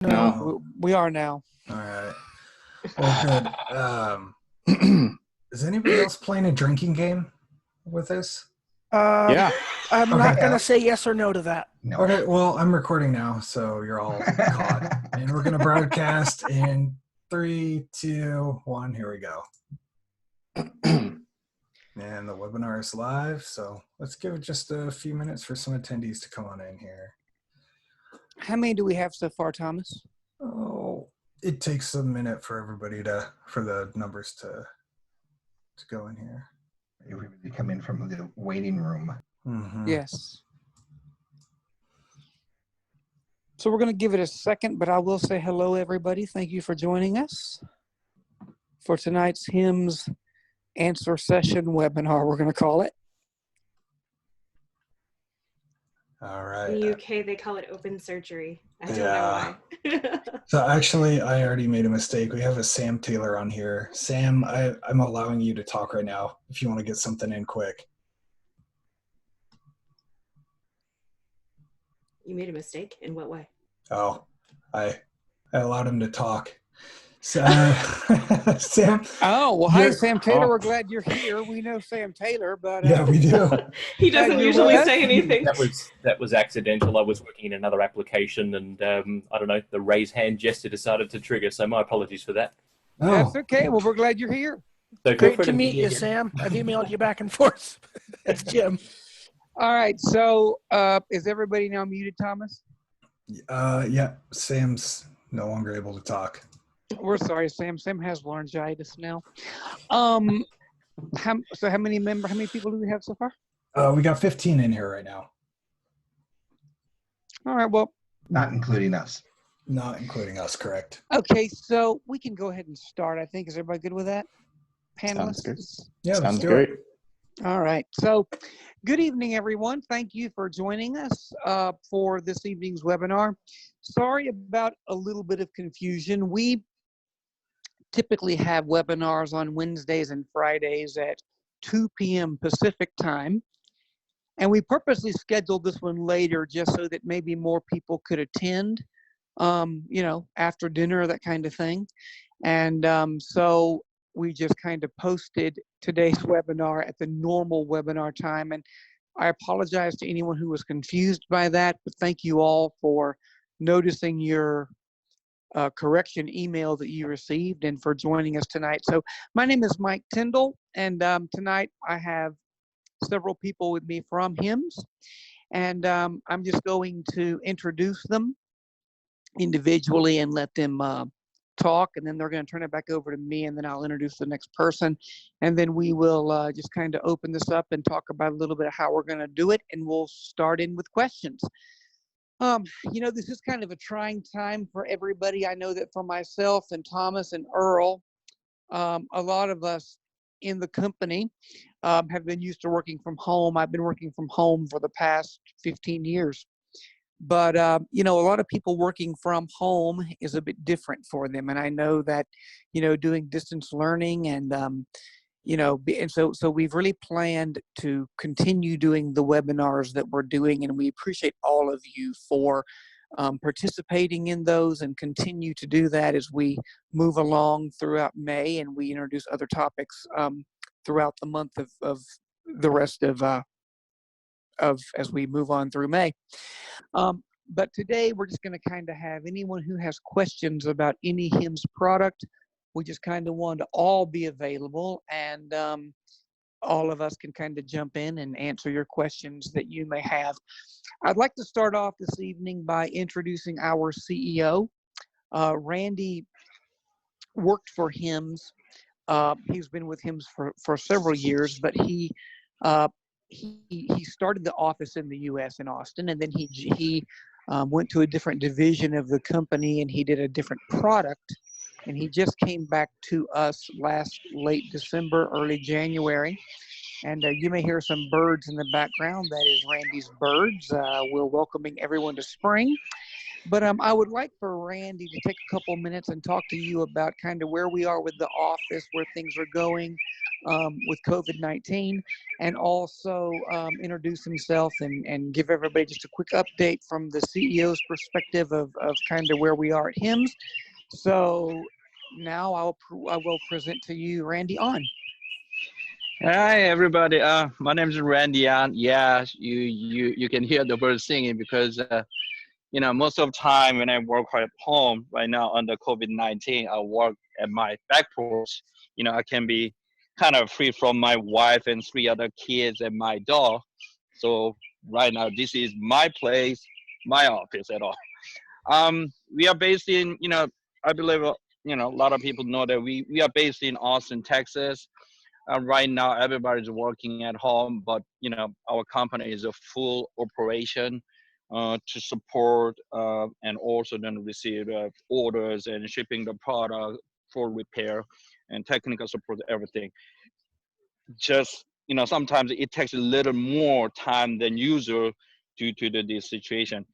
No, we are now. All right. Well, good. Is anybody else playing a drinking game with us? Yeah. I'm Okay. not going to say yes or no to that. No. Okay, well, I'm recording now, so you're all caught. And we're going to broadcast in 3, 2, 1. Here we go. And the webinar is live, so let's give it just a few minutes for some attendees to come on in here. How many do we have so far, Thomas? Oh, it takes a minute for everybody for the numbers to go in here. Everybody come in from the waiting room. Mm-hmm. Yes. So we're going to give it a second, but I will say hello, everybody. Thank you for joining us for tonight's HIMS answer session webinar, we're going to call it. All right. In the UK, they call it open surgery. I don't Yeah. know why. So actually, I already made a mistake. We have a Sam Taylor on here. Sam, I'm allowing you to talk right now if you want to get something in quick. You made a mistake? In what way? Oh, I allowed him to talk. So, Sam. Oh, well, hi, Sam Taylor. We're glad you're here. We know Sam Taylor, but yeah, we do. He doesn't usually say anything. That was accidental. I was working in another application, and I don't know, the raise hand gesture decided to trigger. So my apologies for that. Oh. That's okay. Well, we're glad you're here. So Great to meet you, Sam. I've emailed you back and forth. It's Jim. All right. So is everybody now muted, Thomas? Yeah, Sam's no longer able to talk. We're sorry, Sam. Sam has laryngitis now. How many people do we have so far? We got 15 in here right now. All right. Well, Not including us. Not including us, correct? okay. So we can go ahead and start. I think. Is everybody good with that? Panelists. Sounds good. Yeah, let's Sounds do great. it. All right. So good evening, everyone. Thank you for joining us for this evening's webinar. Sorry about a little bit of confusion. We typically have webinars on Wednesdays and Fridays at 2 p.m. Pacific time. And we purposely scheduled this one later just so that maybe more people could attend, after dinner, that kind of thing. And so we just kind of posted today's webinar at the normal webinar time. And I apologize to anyone who was confused by that, but thank you all for noticing your correction email that you received and for joining us tonight. So my name is Mike Tindall, and tonight I have several people with me from HIMS, and I'm just going to introduce them individually and let them talk, and then they're going to turn it back over to me, and then I'll introduce the next person, and then we will just kind of open this up and talk about a little bit of how we're going to do it, and we'll start in with questions. This is kind of a trying time for everybody. I know that for myself and Thomas and Earl, a lot of us in the company have been used to working from home. I've been working from home for the past 15 years. But, a lot of people working from home is a bit different for them. And I know that, doing distance learning and, and so we've really planned to continue doing the webinars that we're doing. And we appreciate all of you for participating in those and continue to do that as we move along throughout May and we introduce other topics throughout the month of the rest of as we move on through May. But today we're just going to kind of have anyone who has questions about any HIMS product. We just kind of want to all be available, and all of us can kind of jump in and answer your questions that you may have. I'd like to start off this evening by introducing our CEO. Randy worked for HIMS. He's been with HIMS for several years, but he started the office in the U.S. in Austin, and then he went to a different division of the company, and he did a different product. And he just came back to us late December, early January. And you may hear some birds in the background. That is Randy's birds. We're welcoming everyone to spring. But I would like for Randy to take a couple minutes and talk to you about kind of where we are with the office, where things are going, with COVID-19, and also introduce himself and give everybody just a quick update from the CEO's perspective of kind of where we are at HIMS. So now I will present to you Randy On. Hi everybody. My name is Randy An. Yeah, you can hear the birds singing because most of the time when I work at home right now under COVID-19, I work at my back porch. I can be kind of free from my wife and 3 other kids and my dog. So right now this is my place, my office at all. We are based in, I believe a lot of people know that we are based in Austin, Texas. Right now, everybody's working at home, but our company is a full operation to support and also then receive orders and shipping the product for repair and technical support, everything. Just sometimes it takes a little more time than usual due to this situation.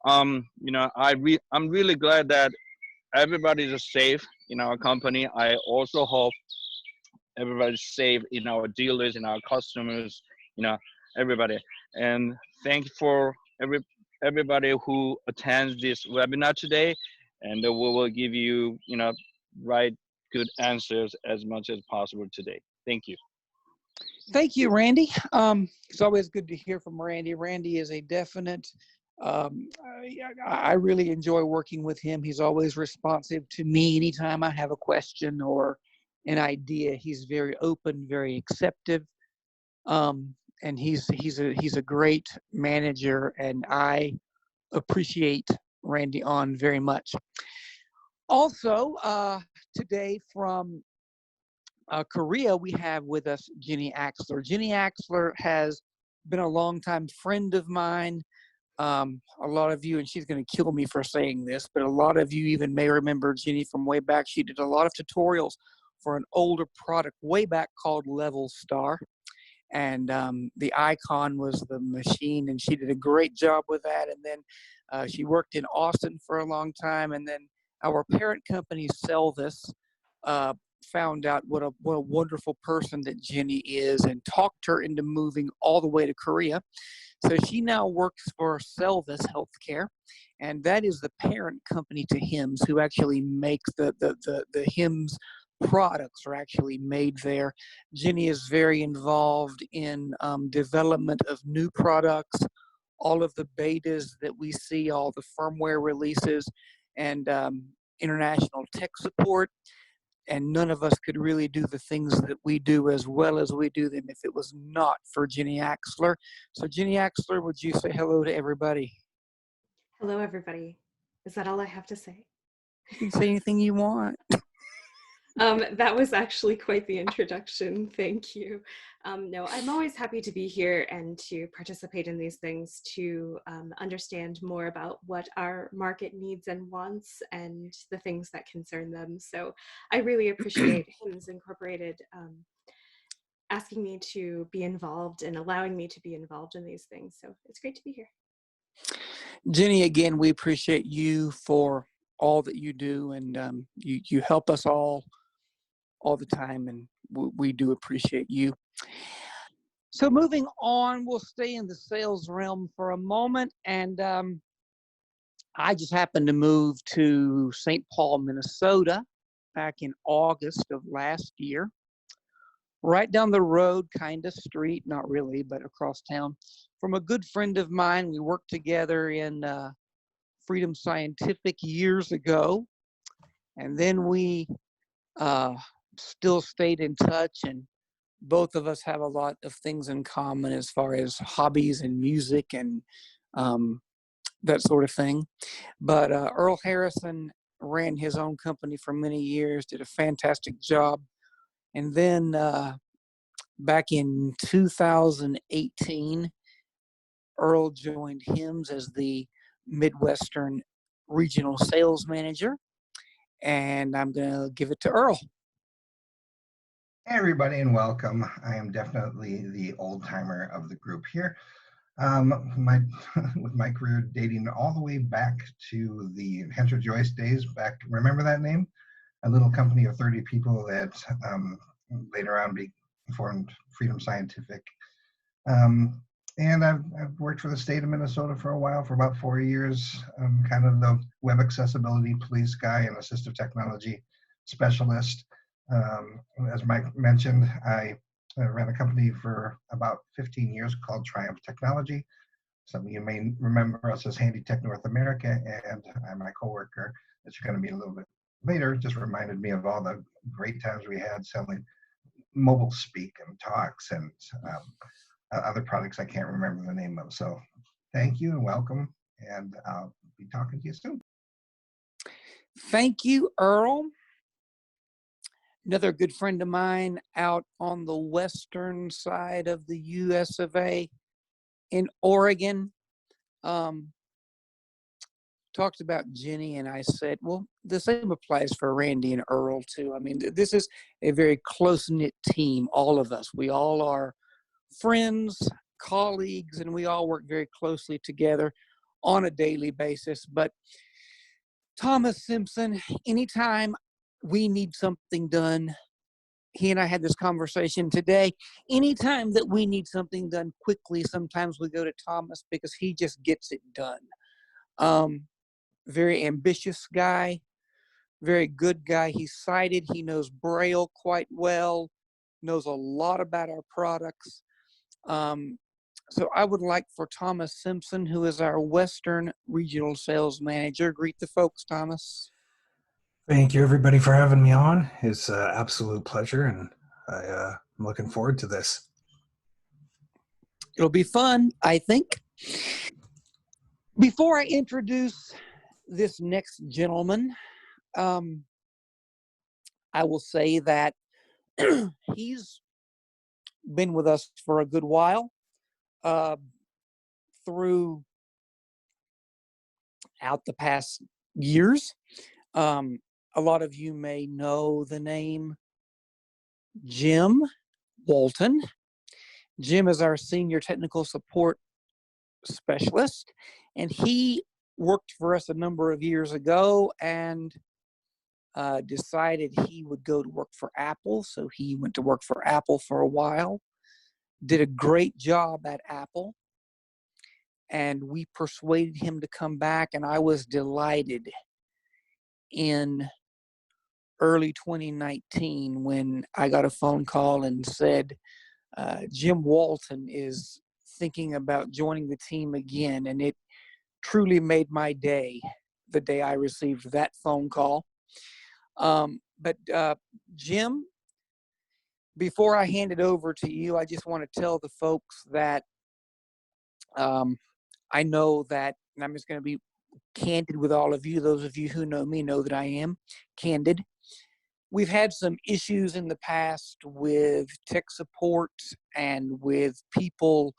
I'm really glad that everybody is safe in our company. I also hope everybody's safe in our dealers, in our customers, everybody. And thank you for everybody who attends this webinar today. And we will give you, right good answers as much as possible today. Thank you. Thank you, Randy. It's always good to hear from Randy. Randy is a definite, I really enjoy working with him. He's always responsive to me anytime I have a question or an idea. He's very open, very acceptive, and he's a great manager, and I appreciate Randy On very much. Also, today from Korea, we have with us Jenny Axler. Jenny Axler has been a longtime friend of mine. A lot of you, and she's going to kill me for saying this, but a lot of you even may remember Jenny from way back. She did a lot of tutorials for an older product way back called Level Star. And the icon was the machine, and she did a great job with that. And then she worked in Austin for a long time. And then our parent company, Selvis, found out what a wonderful person that Jenny is and talked her into moving all the way to Korea. So she now works for Selvis Healthcare, and that is the parent company to HIMS, who actually makes the HIMS products are actually made there. Jenny is very involved in development of new products, all of the betas that we see, all the firmware releases, and international tech support. And none of us could really do the things that we do as well as we do them if it was not for Jenny Axler. So Jenny Axler, would you say hello to everybody? Hello, everybody. Is that all I have to say? You can say anything you want. That was actually quite the introduction. Thank you. No, I'm always happy to be here and to participate in these things to understand more about what our market needs and wants and the things that concern them. So I really appreciate HIMS Incorporated asking me to be involved and allowing me to be involved in these things. So it's great to be here. Jenny, again, we appreciate you for all that you do, and you help us all the time, and we do appreciate you. So moving on, we'll stay in the sales realm for a moment, and I just happened to move to St. Paul, Minnesota back in August of last year, right down the road, kind of street, not really, but across town, from a good friend of mine. We worked together in Freedom Scientific years ago, and then we still stayed in touch, and both of us have a lot of things in common as far as hobbies and music and that sort of thing. But Earl Harrison ran his own company for many years, did a fantastic job. And then back in 2018, Earl joined HIMS as the Midwestern Regional Sales Manager. And I'm going to give it to Earl. Hey everybody, and welcome. I am definitely the old timer of the group here. With my career dating all the way back to the Hunter Joyce days. Remember that name? A little company of 30 people that later on Informed Freedom Scientific. And I've worked for the state of Minnesota for a while, for about 4 years. I'm kind of the web accessibility police guy and assistive technology specialist. As Mike mentioned, I ran a company for about 15 years called Triumph Technology. Some of you may remember us as Handy Tech North America, and my coworker that you're going to meet a little bit later just reminded me of all the great times we had selling mobile speak and talks and other products I can't remember the name of. So thank you and welcome, and I'll be talking to you soon. Thank you, Earl. Another good friend of mine out on the western side of the US of A in Oregon. Talked about Jenny, and I said, well, the same applies for Randy and Earl too. I mean, this is a very close-knit team, all of us. We all are friends, colleagues, and we all work very closely together on a daily basis. But Thomas Simpson, anytime we need something done, he and I had this conversation today. Anytime that we need something done quickly, sometimes we go to Thomas because he just gets it done. Very ambitious guy, very good guy. He's sighted. He knows Braille quite well, knows a lot about our products. So I would like for Thomas Simpson, who is our Western Regional Sales Manager. Greet the folks, Thomas. Thank you, everybody, for having me on. It's an absolute pleasure, and I'm looking forward to this. It'll be fun, I think. Before I introduce this next gentleman, I will say that he's been with us for a good while, throughout the past years. A lot of you may know the name Jim Bolton. Jim is our senior technical support specialist, and he worked for us a number of years ago and decided he would go to work for Apple. So he went to work for Apple for a while, did a great job at Apple, and we persuaded him to come back, and I was delighted in early 2019 when I got a phone call and said, Jim Walton is thinking about joining the team again, and it truly made my day, the day I received that phone call. But Jim, before I hand it over to you, I just want to tell the folks that I know that, and I'm just going to be candid with all of you. Those of you who know me know that I am candid. We've had some issues in the past with tech support and with people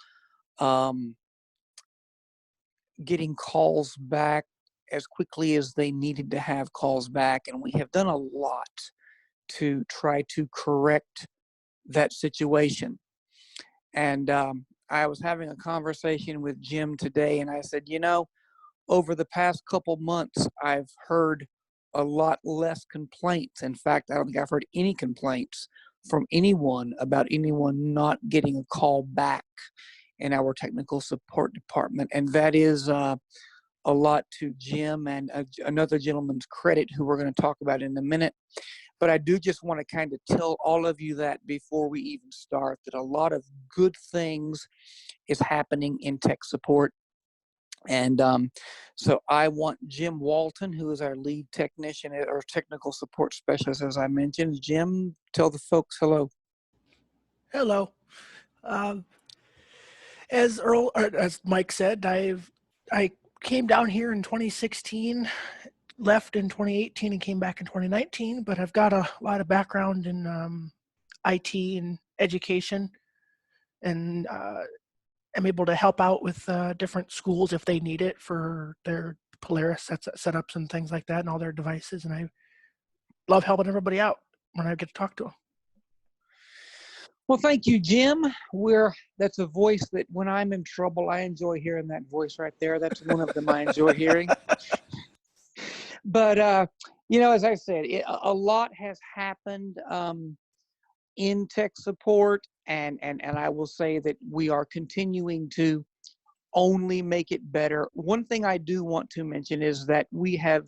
getting calls back as quickly as they needed to have calls back. And we have done a lot to try to correct that situation. And I was having a conversation with Jim today, and I said, you know, over the past couple months, I've heard a lot less complaints. In fact, I don't think I've heard any complaints from anyone about anyone not getting a call back in our technical support department. And that is a lot to Jim and another gentleman's credit who we're going to talk about in a minute. But I do just want to kind of tell all of you that before we even start, that a lot of good things is happening in tech support. And so I want Jim Walton, who is our lead technician or technical support specialist, as I mentioned. Jim, tell the folks hello. Hello. As Mike said, I came down here in 2016, left in 2018, and came back in 2019. But I've got a lot of background in IT and education, and I'm able to help out with different schools if they need it for their Polaris setups and things like that, and all their devices. And I love helping everybody out when I get to talk to them. Well, thank you, Jim. That's a voice that when I'm in trouble, I enjoy hearing that voice right there. That's one of them I enjoy hearing. But, you know, as I said, a lot has happened in tech support, and I will say that we are continuing to only make it better. One thing I do want to mention is that we have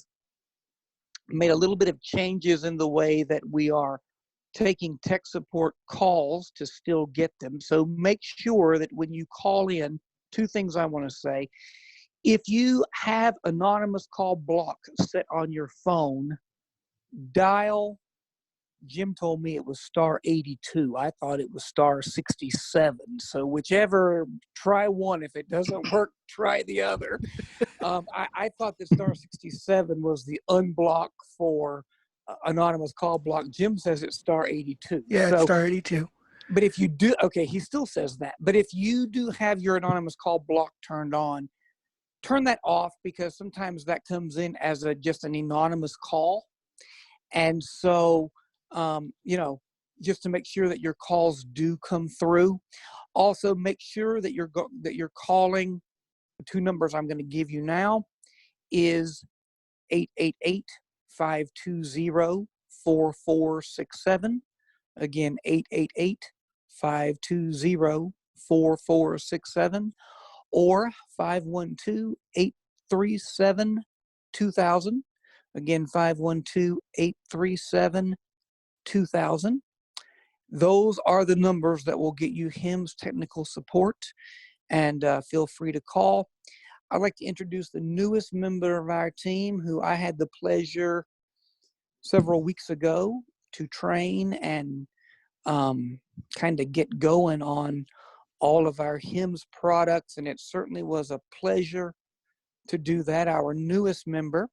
made a little bit of changes in the way that we are taking tech support calls to still get them. So make sure that when you call in, two things I want to say. If you have anonymous call block set on your phone, dial, Jim told me it was star 82. I thought it was star 67. So whichever, try one. If it doesn't work, try the other. I thought that star 67 was the unblock for anonymous call block. Jim says it's star 82. Yeah, so, it's star 82. But if you do, okay, he still says that. But if you do have your anonymous call block turned on, turn that off, because sometimes that comes in as just an anonymous call. And so, just to make sure that your calls do come through. Also, make sure that you're calling. The two numbers I'm going to give you now is 888-520-4467. Again, 888-520-4467, or 512-837-2000. Again, 512-837-2000. Those are the numbers that will get you HIMS technical support, and feel free to call. I'd like to introduce the newest member of our team, who I had the pleasure several weeks ago to train and kind of get going on all of our HIMS products, and it certainly was a pleasure to do that. Our newest member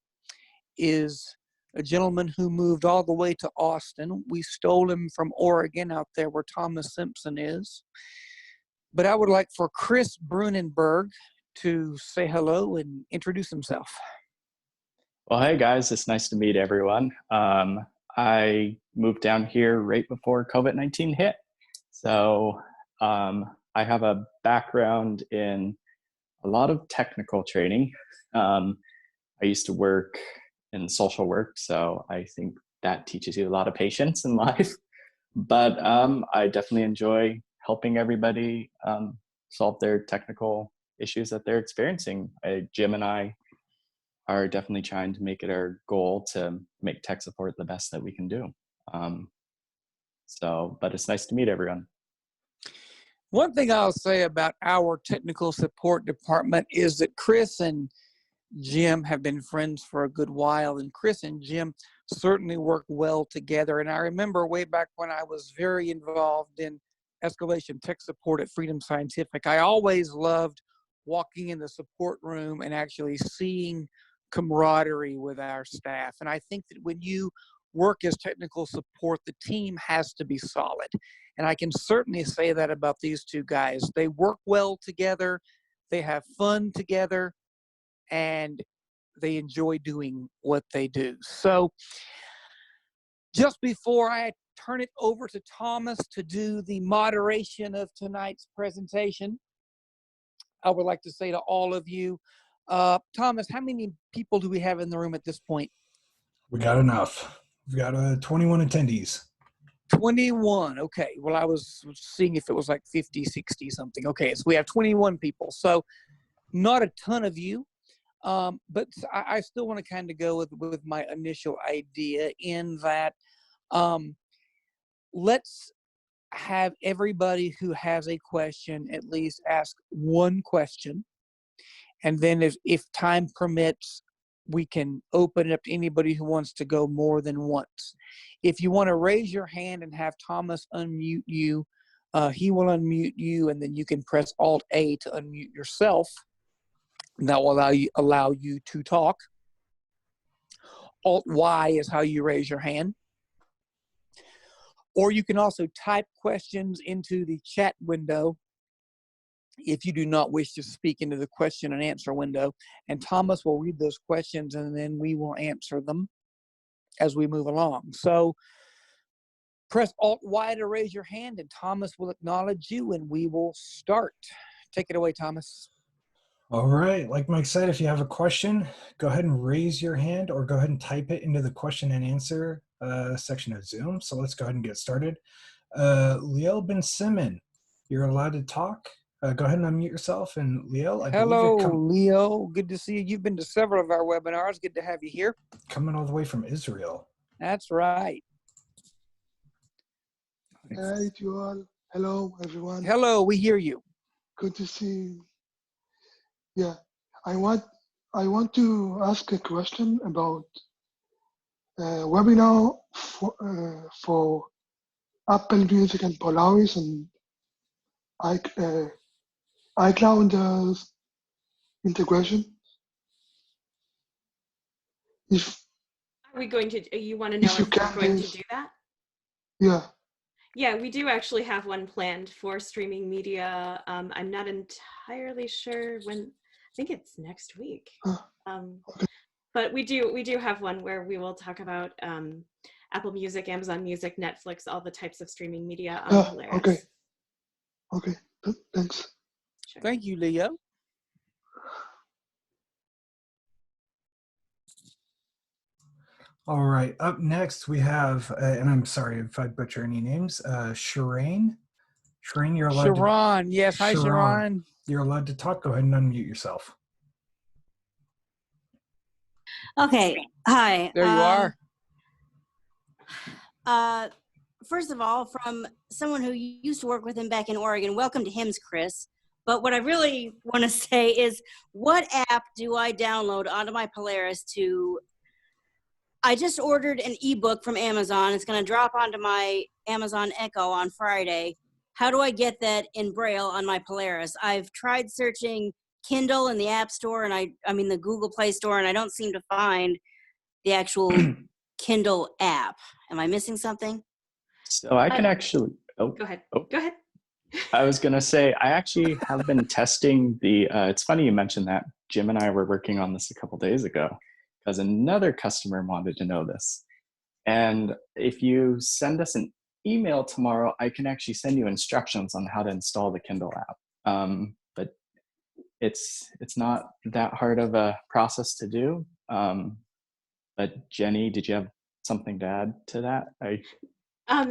is a gentleman who moved all the way to Austin. We stole him from Oregon, out there where Thomas Simpson is. But I would like for Chris Brunenberg to say hello and introduce himself. Well, hey guys, it's nice to meet everyone. I moved down here right before COVID-19 hit. So I have a background in a lot of technical training. I used to work in social work, so I think that teaches you a lot of patience in life. But I definitely enjoy helping everybody solve their technical issues that they're experiencing. Jim and I are definitely trying to make it our goal to make tech support the best that we can do. But it's nice to meet everyone. One thing I'll say about our technical support department is that Chris and Jim have been friends for a good while, and Chris and Jim certainly work well together. And I remember way back when I was very involved in escalation tech support at Freedom Scientific, I always loved walking in the support room and actually seeing camaraderie with our staff. And I think that when you work as technical support, the team has to be solid. And I can certainly say that about these two guys. They work well together, they have fun together, and they enjoy doing what they do. So just before I turn it over to Thomas to do the moderation of tonight's presentation, I would like to say to all of you, Thomas, how many people do we have in the room at this point? We got enough. We've got 21 attendees. 21. Okay. Well, I was seeing if it was like 50, 60 something. Okay. So we have 21 people. So not a ton of you. But I still want to kind of go with my initial idea, in that let's have everybody who has a question at least ask one question. And then if time permits, we can open it up to anybody who wants to go more than once. If you want to raise your hand and have Thomas unmute you, he will unmute you, and then you can press Alt-A to unmute yourself. And that will allow you to talk. Alt-Y is how you raise your hand. Or you can also type questions into the chat window if you do not wish to speak into the question and answer window. And Thomas will read those questions, and then we will answer them as we move along. So press Alt-Y to raise your hand, and Thomas will acknowledge you, and we will start. Take it away, Thomas. All right, like Mike said, if you have a question, go ahead and raise your hand, or go ahead and type it into the question and answer section of Zoom. So let's go ahead and get started. Liel Ben Simon, you're allowed to talk. Go ahead and unmute yourself. And Liel, I believe Hello, you're Leo. Good to see you. You've been to several of our webinars. Good to have you here. coming all the way from Israel. That's right. Hi to you all. Hello, everyone. Hello, we hear you. Good to see you. Yeah, I want to ask a question about webinar for Apple Music and Polaris and iCloud integration. If Are we going to, you want to know if you if we're can, going to please. do that? Yeah. Yeah, we do actually have one planned for streaming media. I'm not entirely sure when, I think it's next week. Okay. But we do have one where we will talk about Apple Music, Amazon Music, Netflix, all the types of streaming media on Polaris. Okay. Okay. Thanks. Sure. Thank you, Leo. All right. Up next, we have, and I'm sorry if I butcher any names, Shireen. Shireen, you're allowed Sharon. Yes. Hi, Sharon. You're allowed to talk. Go ahead and unmute yourself. Okay, hi. There you are. First of all, from someone who used to work with him back in Oregon, welcome to HIMS, Chris. But what I really want to say is, what app do I download onto my Polaris to? I just ordered an ebook from Amazon. It's going to drop onto my Amazon Echo on Friday. How do I get that in Braille on my Polaris? I've tried searching Kindle in the App Store and I mean the Google Play Store, and I don't seem to find the actual Kindle app. Am I missing something? So I can actually, Go ahead. Go ahead. I was going to say, I actually have been testing the, it's funny you mentioned that. Jim and I were working on this a couple days ago because another customer wanted to know this. And if you send us an email tomorrow, I can actually send you instructions on how to install the Kindle app. But it's not that hard of a process to do. But Jenny, did you have something to add to that?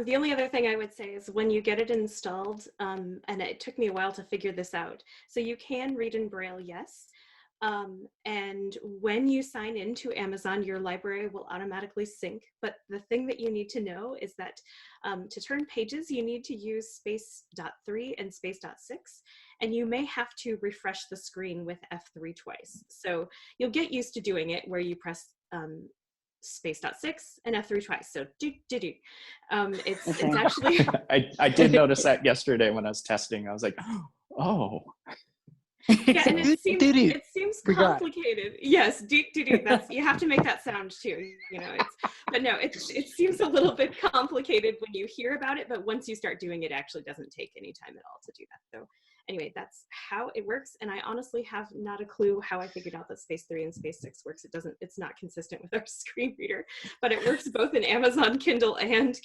The only other thing I would say is when you get it installed, and it took me a while to figure this out. So you can read in Braille, yes. And when you sign into Amazon, your library will automatically sync. But the thing that you need to know is that to turn pages, you need to use space.3 and space.6. And you may have to refresh the screen with F3 twice. So you'll get used to doing it where you press space.6 and F3 twice. So it's actually. I did notice that yesterday when I was testing. I was like, oh. Yeah, and it seems complicated. Yes, that's, you have to make that sound too, you know. But no, it seems a little bit complicated when you hear about it, but once you start doing it, it actually doesn't take any time at all to do that. So anyway, that's how it works, and I honestly have not a clue how I figured out that Space 3 and Space 6 works. It's not consistent with our screen reader, but it works both in Amazon Kindle and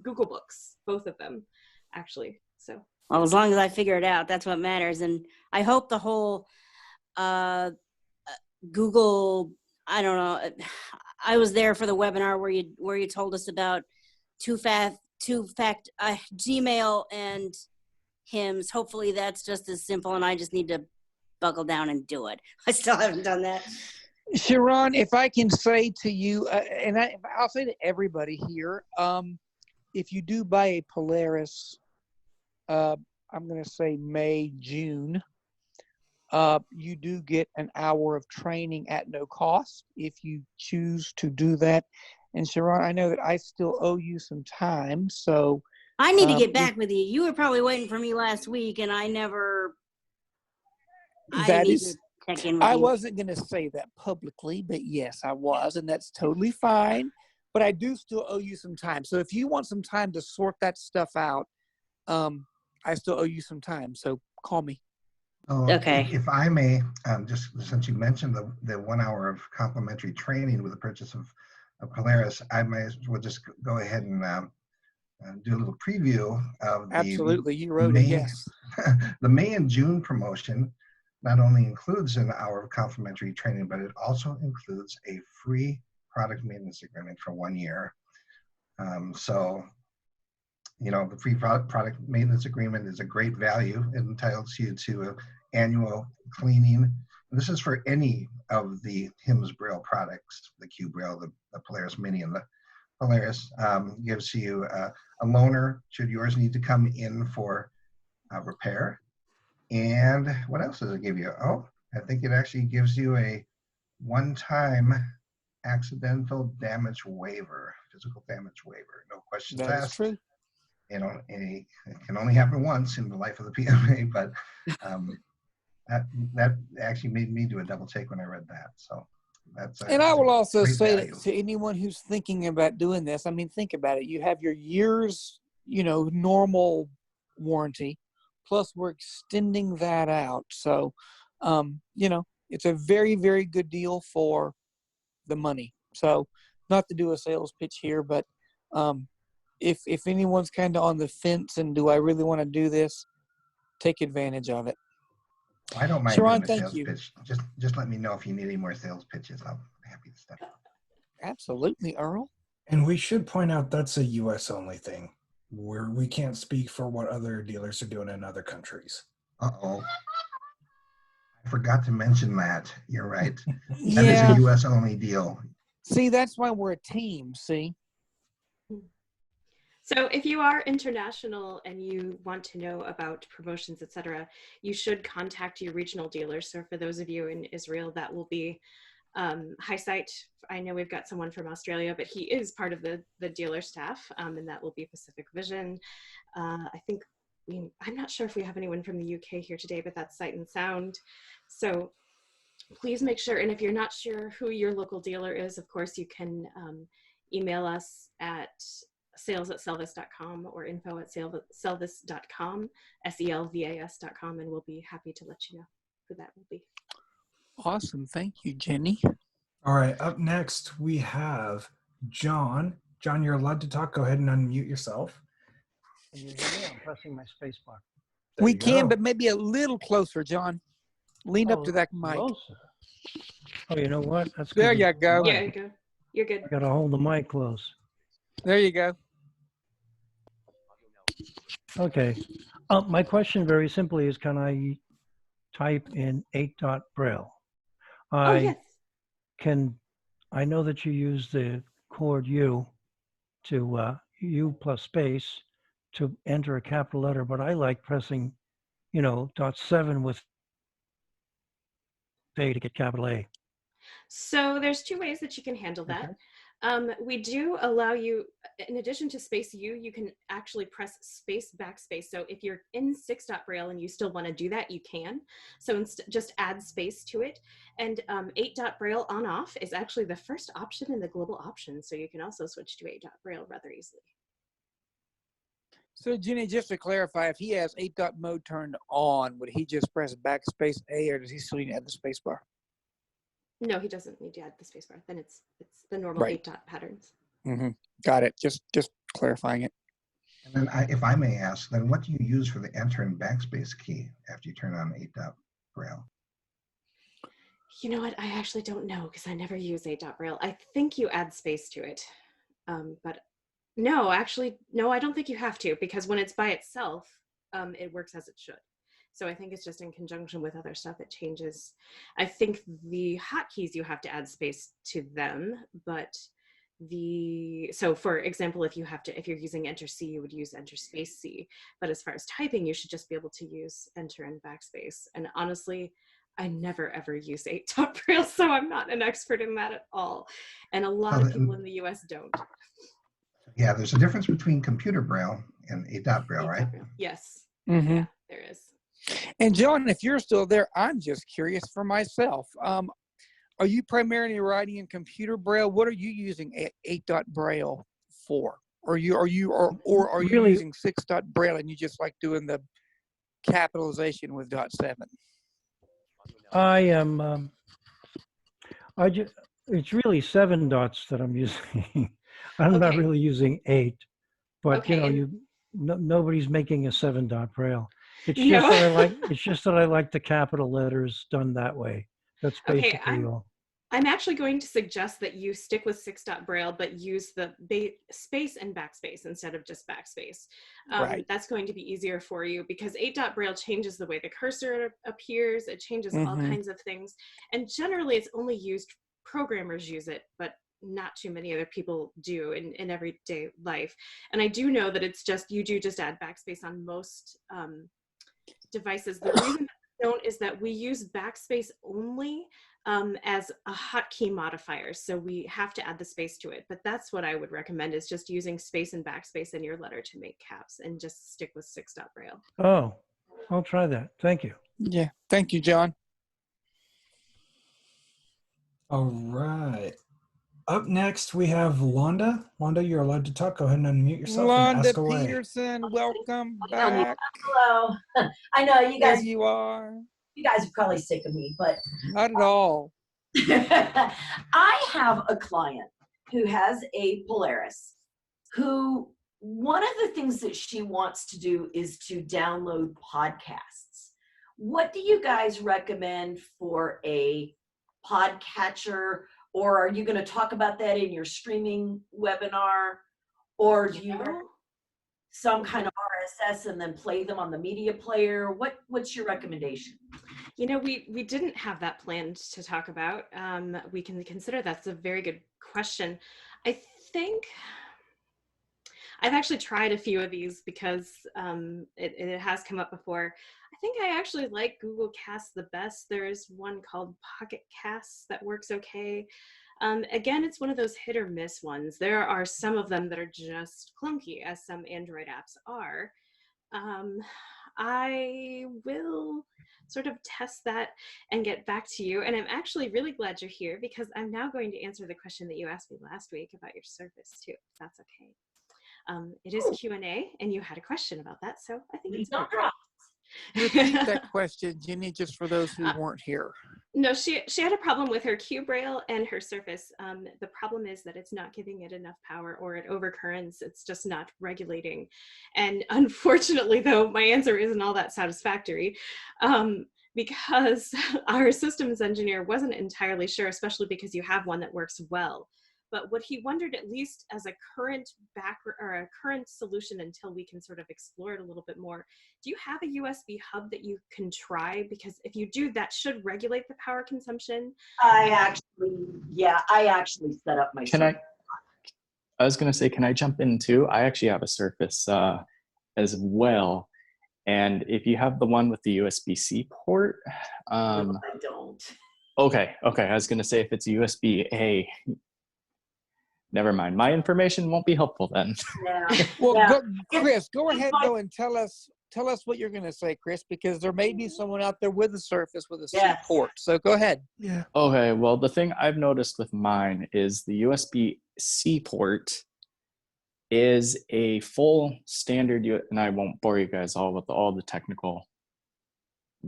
Google Books, both of them, actually. So. Well, as long as I figure it out, that's what matters. And I hope the whole Google, I don't know, I was there for the webinar where you told us about two-fact Gmail and HIMS. Hopefully that's just as simple, and I just need to buckle down and do it. I still haven't done that. Sharon, if I can say to you, and I'll say to everybody here, if you do buy a Polaris, I'm going to say May, June, you do get an hour of training at no cost if you choose to do that. And Sharon, I know that I still owe you some time, so. I need to get back with you. You were probably waiting for me last week, and I wasn't going to say that publicly, but yes, I was, and that's totally fine. But I do still owe you some time. So if you want some time to sort that stuff out, I still owe you some time. So call me. Okay. If I may, just since you mentioned the 1 hour of complimentary training with the purchase of Polaris, I might as well just go ahead and do a little preview of the Absolutely, you wrote it, yes. The May and June promotion not only includes an hour of complimentary training, but it also includes a free product maintenance agreement for 1 year. So The free product maintenance agreement is a great value. It entitles you to an annual cleaning. And this is for any of the HIMS Braille products, the Q Braille, the Polaris Mini, and the Polaris. Gives you a loaner should yours need to come in for repair. And what else does it give you? Oh, I think it actually gives you a one-time accidental damage waiver, physical damage waiver. No questions That is asked. true. It can only happen once in the life of the PMA, but that actually made me do a double take when I read that. So that's And I will also great say value. that to anyone who's thinking about doing this, I mean, think about it. You have your year's, normal warranty, plus we're extending that out. So, it's a very, very good deal for the money. So, not to do a sales pitch here, but if anyone's kind of on the fence and do I really want to do this, take advantage of it. I don't mind Sharon, doing a thank sales you. pitch. Just let me know if you need any more sales pitches. I'll be happy to step up. Absolutely, Earl. And we should point out that's a US only thing, where we can't speak for what other dealers are doing in other countries. Uh-oh. I forgot to mention that. You're right. That is Yeah. a US only deal. See, that's why we're a team, see? So if you are international and you want to know about promotions, etc., you should contact your regional dealers. So for those of you in Israel, that will be Highsight. I know we've got someone from Australia, but he is part of the dealer staff, and that will be Pacific Vision. I think, I'm not sure if we have anyone from the UK here today, but that's Sight and Sound. So please make sure, and if you're not sure who your local dealer is, of course, you can email us at sales@selvis.com or info@selvis.com, selvas.com, and we'll be happy to let you know who that will be. Awesome. Thank you, Jenny. All right, up next we have John. John, you're allowed to talk. Go ahead and unmute yourself. Can you hear me? I'm pressing my space bar. There We you can, go. but maybe a little closer, John. Lean up to that mic. Closer. Oh, you know what? That's good. There you go. Yeah, you go. You're good. I got to hold the mic close. There you go. Okay. My question very simply is, can I type in 8-dot Braille? Oh, yes. I know that you use the chord U to U plus space to enter a capital letter, but I like pressing, .7 with A to get capital A. So there's two ways that you can handle that. Okay. We do allow you, in addition to space U, you can actually press space backspace. So if you're in 6-dot Braille and you still want to do that, you can. So just add space to it. And 8-dot Braille on off is actually the first option in the global options. So you can also switch to 8-dot Braille rather easily. So, Jenny, just to clarify, if he has 8-dot mode turned on, would he just press backspace A, or does he still need to add the space bar? No, he doesn't need to add the spacebar. Then it's the normal 8-dot patterns. Mm-hmm. Got it. Just clarifying it. And then if I may ask, then what do you use for the enter and backspace key after you turn on 8-dot Braille? You know what? I actually don't know because I never use 8-dot Braille. I think you add space to it. But no, actually, no, I don't think you have to, because when it's by itself, it works as it should. So I think it's just in conjunction with other stuff, it changes. I think the hotkeys, you have to add space to them, but so for example, if you're using Enter C, you would use Enter Space C. But as far as typing, you should just be able to use Enter and Backspace. And honestly, I never ever use 8-dot Braille, so I'm not an expert in that at all. And a lot of people in the US don't. Yeah, there's a difference between computer Braille and 8-dot Braille, right? Braille. Yes, Mm-hmm. yeah, there is. And John, if you're still there, I'm just curious for myself. Are you primarily writing in computer Braille? What are you using 8-dot Braille for? Or are you Really? using 6-dot Braille and you just like doing the capitalization with .7? I am. It's really 7 dots that I'm using. I'm not Okay. really using 8, but Okay, nobody's making a 7-dot Braille. It's No. just that I like. It's just that I like the capital letters done that way. That's Okay, basically all. I'm actually going to suggest that you stick with 6-dot Braille, but use the space and backspace instead of just backspace. Right. That's going to be easier for you because 8-dot Braille changes the way the cursor appears. It changes all kinds of things. And generally it's only used, programmers use it, but not too many other people do in everyday life. And I do know that it's just, you do just add backspace on most devices. The reason I don't is that we use backspace only as a hotkey modifier. So we have to add the space to it, but that's what I would recommend, is just using space and backspace in your letter to make caps, and just stick with 6-dot Braille. Oh, I'll try that. Thank you. Yeah. Thank you, John. All right. Up next, we have Londa. Londa, you're allowed to talk. Go ahead and unmute yourself and ask Londa away. Peterson, welcome back. Hello. I know you There guys. you are. You guys are probably sick of me, but Not at all. I have a client who has a Polaris, who one of the things that she wants to do is to download podcasts. What do you guys recommend for a podcatcher? Or are you going to talk about that in your streaming webinar? Or do you have some kind of RSS and then play them on the media player? What's your recommendation? You know, we didn't have that planned to talk about. We can consider that's a very good question. I think I've actually tried a few of these because it has come up before. I think I actually like Google Cast the best. There's one called Pocket Casts that works okay. Again, it's one of those hit or miss ones. There are some of them that are just clunky, as some Android apps are. I will sort of test that and get back to you. And I'm actually really glad you're here, because I'm now going to answer the question that you asked me last week about your Surface too, if that's okay. It is Q&A, and you had a question about that, so I think it's appropriate. Repeat that question, Jenny, just for those who weren't here. No, she had a problem with her Q Braille and her Surface. The problem is that it's not giving it enough power, or it overcurrents. It's just not regulating. And unfortunately, though, my answer isn't all that satisfactory, because our systems engineer wasn't entirely sure, especially because you have one that works well. But what he wondered, at least as a current solution until we can sort of explore it a little bit more, do you have a USB hub that you can try? Because if you do, that should regulate the power consumption. I actually set up my Surface. I was going to say, can I jump in too? I actually have a Surface as well. And if you have the one with the USB-C port. No, I don't. Okay. I was going to say, if it's USB-A, never mind. My information won't be helpful then. Yeah. Well, Chris, go ahead though and tell us what you're going to say, Chris, because there may be someone out there with a Surface with a C port. So go ahead. Yeah. Okay. Well, the thing I've noticed with mine is the USB-C port is a full standard, and I won't bore you guys all with all the technical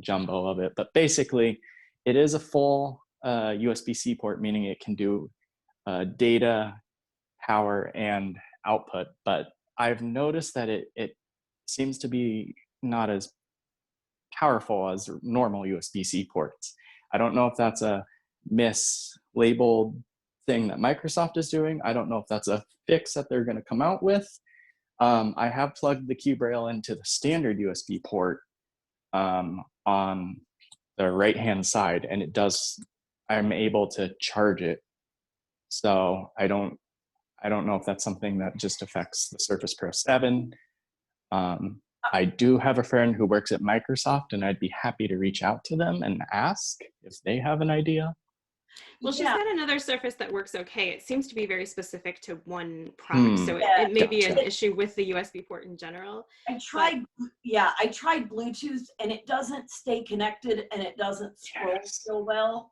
jumbo of it, but basically it is a full USB-C port, meaning it can do data, power, and output. But I've noticed that it seems to be not as powerful as normal USB-C ports. I don't know if that's a mislabeled thing that Microsoft is doing. I don't know if that's a fix that they're going to come out with. I have plugged the Q-Braille into the standard USB port on the right-hand side, and I'm able to charge it. So I don't know if that's something that just affects the Surface Pro 7. I do have a friend who works at Microsoft, and I'd be happy to reach out to them and ask if they have an idea. Well, she's got another Surface that works okay. It seems to be very specific to one product, so it may be an issue with the USB port in general. I tried Bluetooth, and it doesn't stay connected, and it doesn't scroll so well.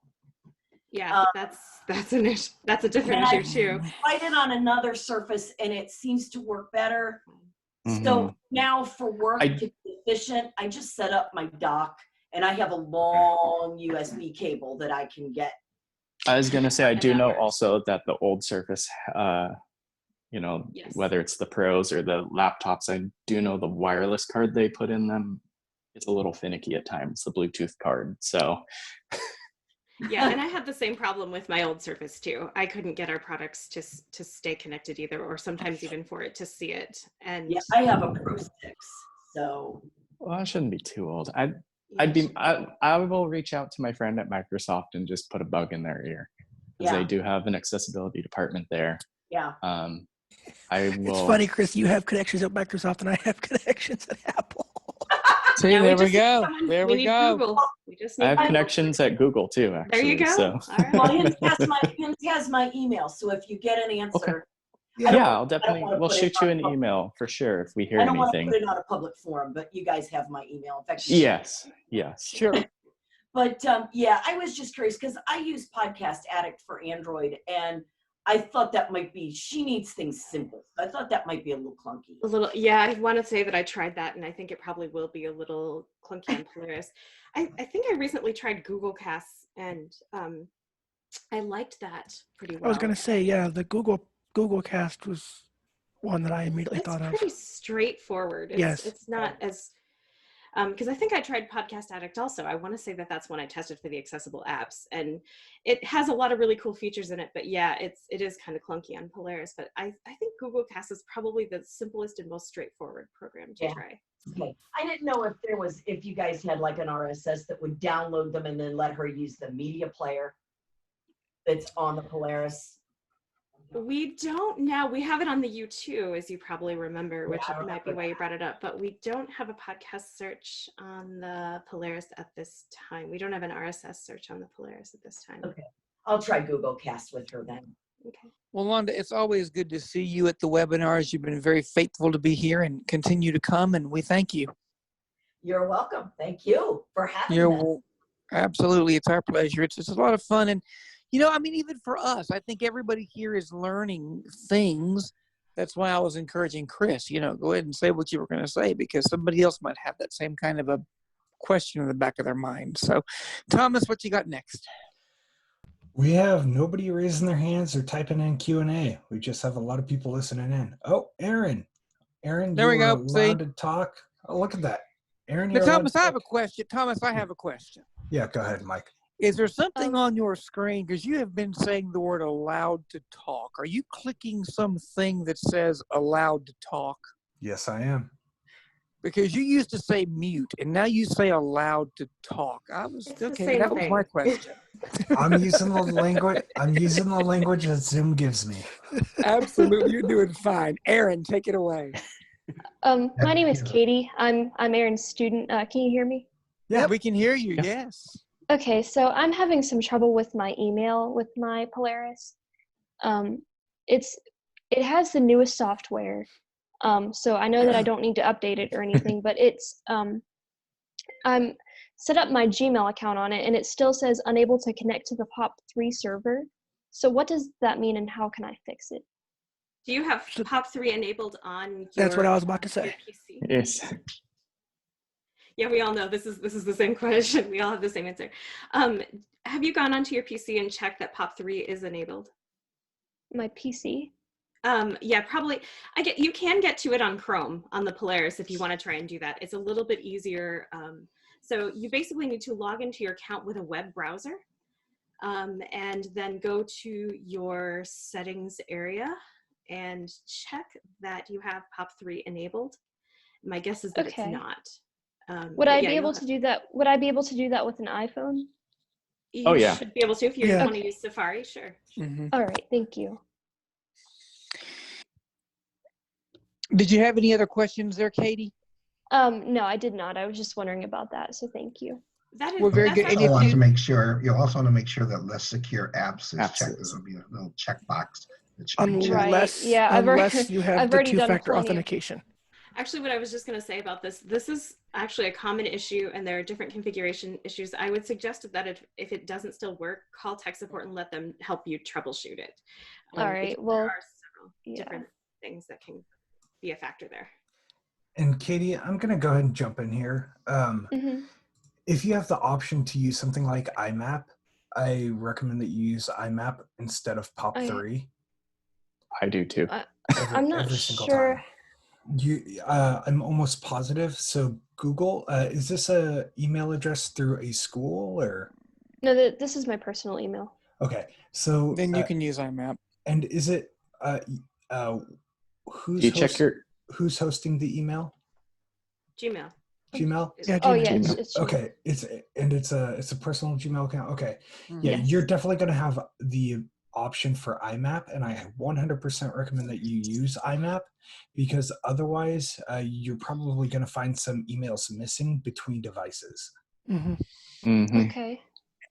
Yeah, that's an issue. That's a different issue too. I tried it on another Surface, and it seems to work better. So now for work to be efficient, I just set up my dock, and I have a long USB cable that I can get. I was going to say, I do know also that the old Surface, whether it's the Pros or the laptops, I do know the wireless card they put in them is a little finicky at times, the Bluetooth card. So Yeah, and I had the same problem with my old Surface too. I couldn't get our products to stay connected either, or sometimes even for it to see it. And Yeah, I have a Pro 6, so. Well, I shouldn't be too old. I yeah, will reach out to my friend at Microsoft and just put a bug in their ear, because Yeah. they do have an accessibility department there. Yeah. I will. It's funny, Chris. You have connections at Microsoft, and I have connections at Apple. See, Now there we we just need go. someone- There we we need go. Google. We just need I have Google. connections at Google too, actually. There you go. So. All right. Well, HIMS has my email, so if you get an answer, Okay. I don't- Yeah, I'll I don't definitely. wanna We'll put it shoot you on an public- email for sure if we hear I don't want to anything. put it on a public forum, but you guys have my email. In fact, Yes. Yes. Sure. But yeah, I was just curious because I use Podcast Addict for Android, and I thought that might be, she needs things simple. I thought that might be a little clunky. A little, yeah, I want to say that I tried that, and I think it probably will be a little clunky on Polaris. I think I recently tried Google Casts, and I liked that pretty well. I was going to say, yeah, the Google Cast was one that I immediately It's thought of. pretty straightforward. Yes. It's not as, because I think I tried Podcast Addict also. I want to say that that's when I tested for the accessible apps, and it has a lot of really cool features in it, but yeah, it is kind of clunky on Polaris, but I think Google Cast is probably the simplest and most straightforward program to try. Okay. I didn't know if you guys had like an RSS that would download them and then let her use the media player that's on the Polaris. We don't now. We have it on the U2, as you probably remember, which Yeah, I might be remember why you brought it up, but we don't have a podcast search on the Polaris at this time. We don't have an RSS search on the Polaris at this time. Okay. I'll try Google Cast with her then. Okay. Well, Londa, it's always good to see you at the webinars. You've been very faithful to be here and continue to come, and we thank you. You're welcome. Thank you for having us. Absolutely. It's our pleasure. It's a lot of fun. And, you know, I mean, even for us, I think everybody here is learning things. That's why I was encouraging Chris, you know, go ahead and say what you were going to say, because somebody else might have that same kind of a question in the back of their mind. So, Thomas, what you got next? We have nobody raising their hands or typing in Q&A. We just have a lot of people listening in. Oh, Aaron. Aaron, There we you're go. allowed to talk. Oh, look at that. Aaron, Now, you're allowed Thomas, to I have talk. a question. Thomas, I have a question. Yeah, go ahead, Mike. Is there something on your screen, because you have been saying the word allowed to talk. Are you clicking something that says allowed to talk? Yes, I am. Because you used to say mute, and now you say allowed to talk. I was It's the okay. same That was my thing. question. I'm using the language. I'm using the language that Zoom gives me. Absolutely, you're doing fine. Aaron, take it away. My name is Katie. I'm Aaron's student. Can you hear me? Yeah, we can hear you. Yes. Okay, so I'm having some trouble with my email with my Polaris. It has the newest software, so I know that I don't need to update it or anything. But it's I'm set up my Gmail account on it, and it still says unable to connect to the Pop3 server. So what does that mean, and how can I fix it? Do you have Pop3 enabled on your, That's what I was about to say. PC? Yes. Yeah, we all know this is the same question. We all have the same answer. Have you gone onto your PC and checked that Pop3 is enabled? My PC? Yeah, probably. You can get to it on Chrome on the Polaris if you want to try and do that. It's a little bit easier. So you basically need to log into your account with a web browser, and then go to your settings area and check that you have Pop3 enabled. My guess is that it's not. Would I be able to do that? Would I be able to do that with an iPhone? You should be able to if you want to use Safari, sure. All right, thank you. Did you have any other questions there, Katie? No, I did not. I was just wondering about that, so thank you. That is very good. You also want to make sure that less secure apps is checked. There's going to be a little checkbox that should be checked. Unless, yeah, unless you have I've the already done two-factor plenty of- authentication. Actually, what I was just going to say about this is actually a common issue, and there are different configuration issues. I would suggest that if it doesn't still work, call tech support and let them help you troubleshoot it. All right, well, there are several different things that can be a factor there. And Katie, I'm going to go ahead and jump in here. If you have the option to use something like IMAP, I recommend that you use IMAP instead of Pop3. I do too. I'm not sure. I'm almost positive. So Google, is this a email address through a school or? No, this is my personal email. Okay, so Then you can use IMAP. And is it who's who's hosting the email? Gmail. Gmail? Yeah, Oh Gmail. yeah, it's Gmail. Okay, it's a personal Gmail account. Okay, yeah, Yes. you're definitely gonna have the option for IMAP, and I 100% recommend that you use IMAP, because otherwise you're probably gonna find some emails missing between devices. Okay.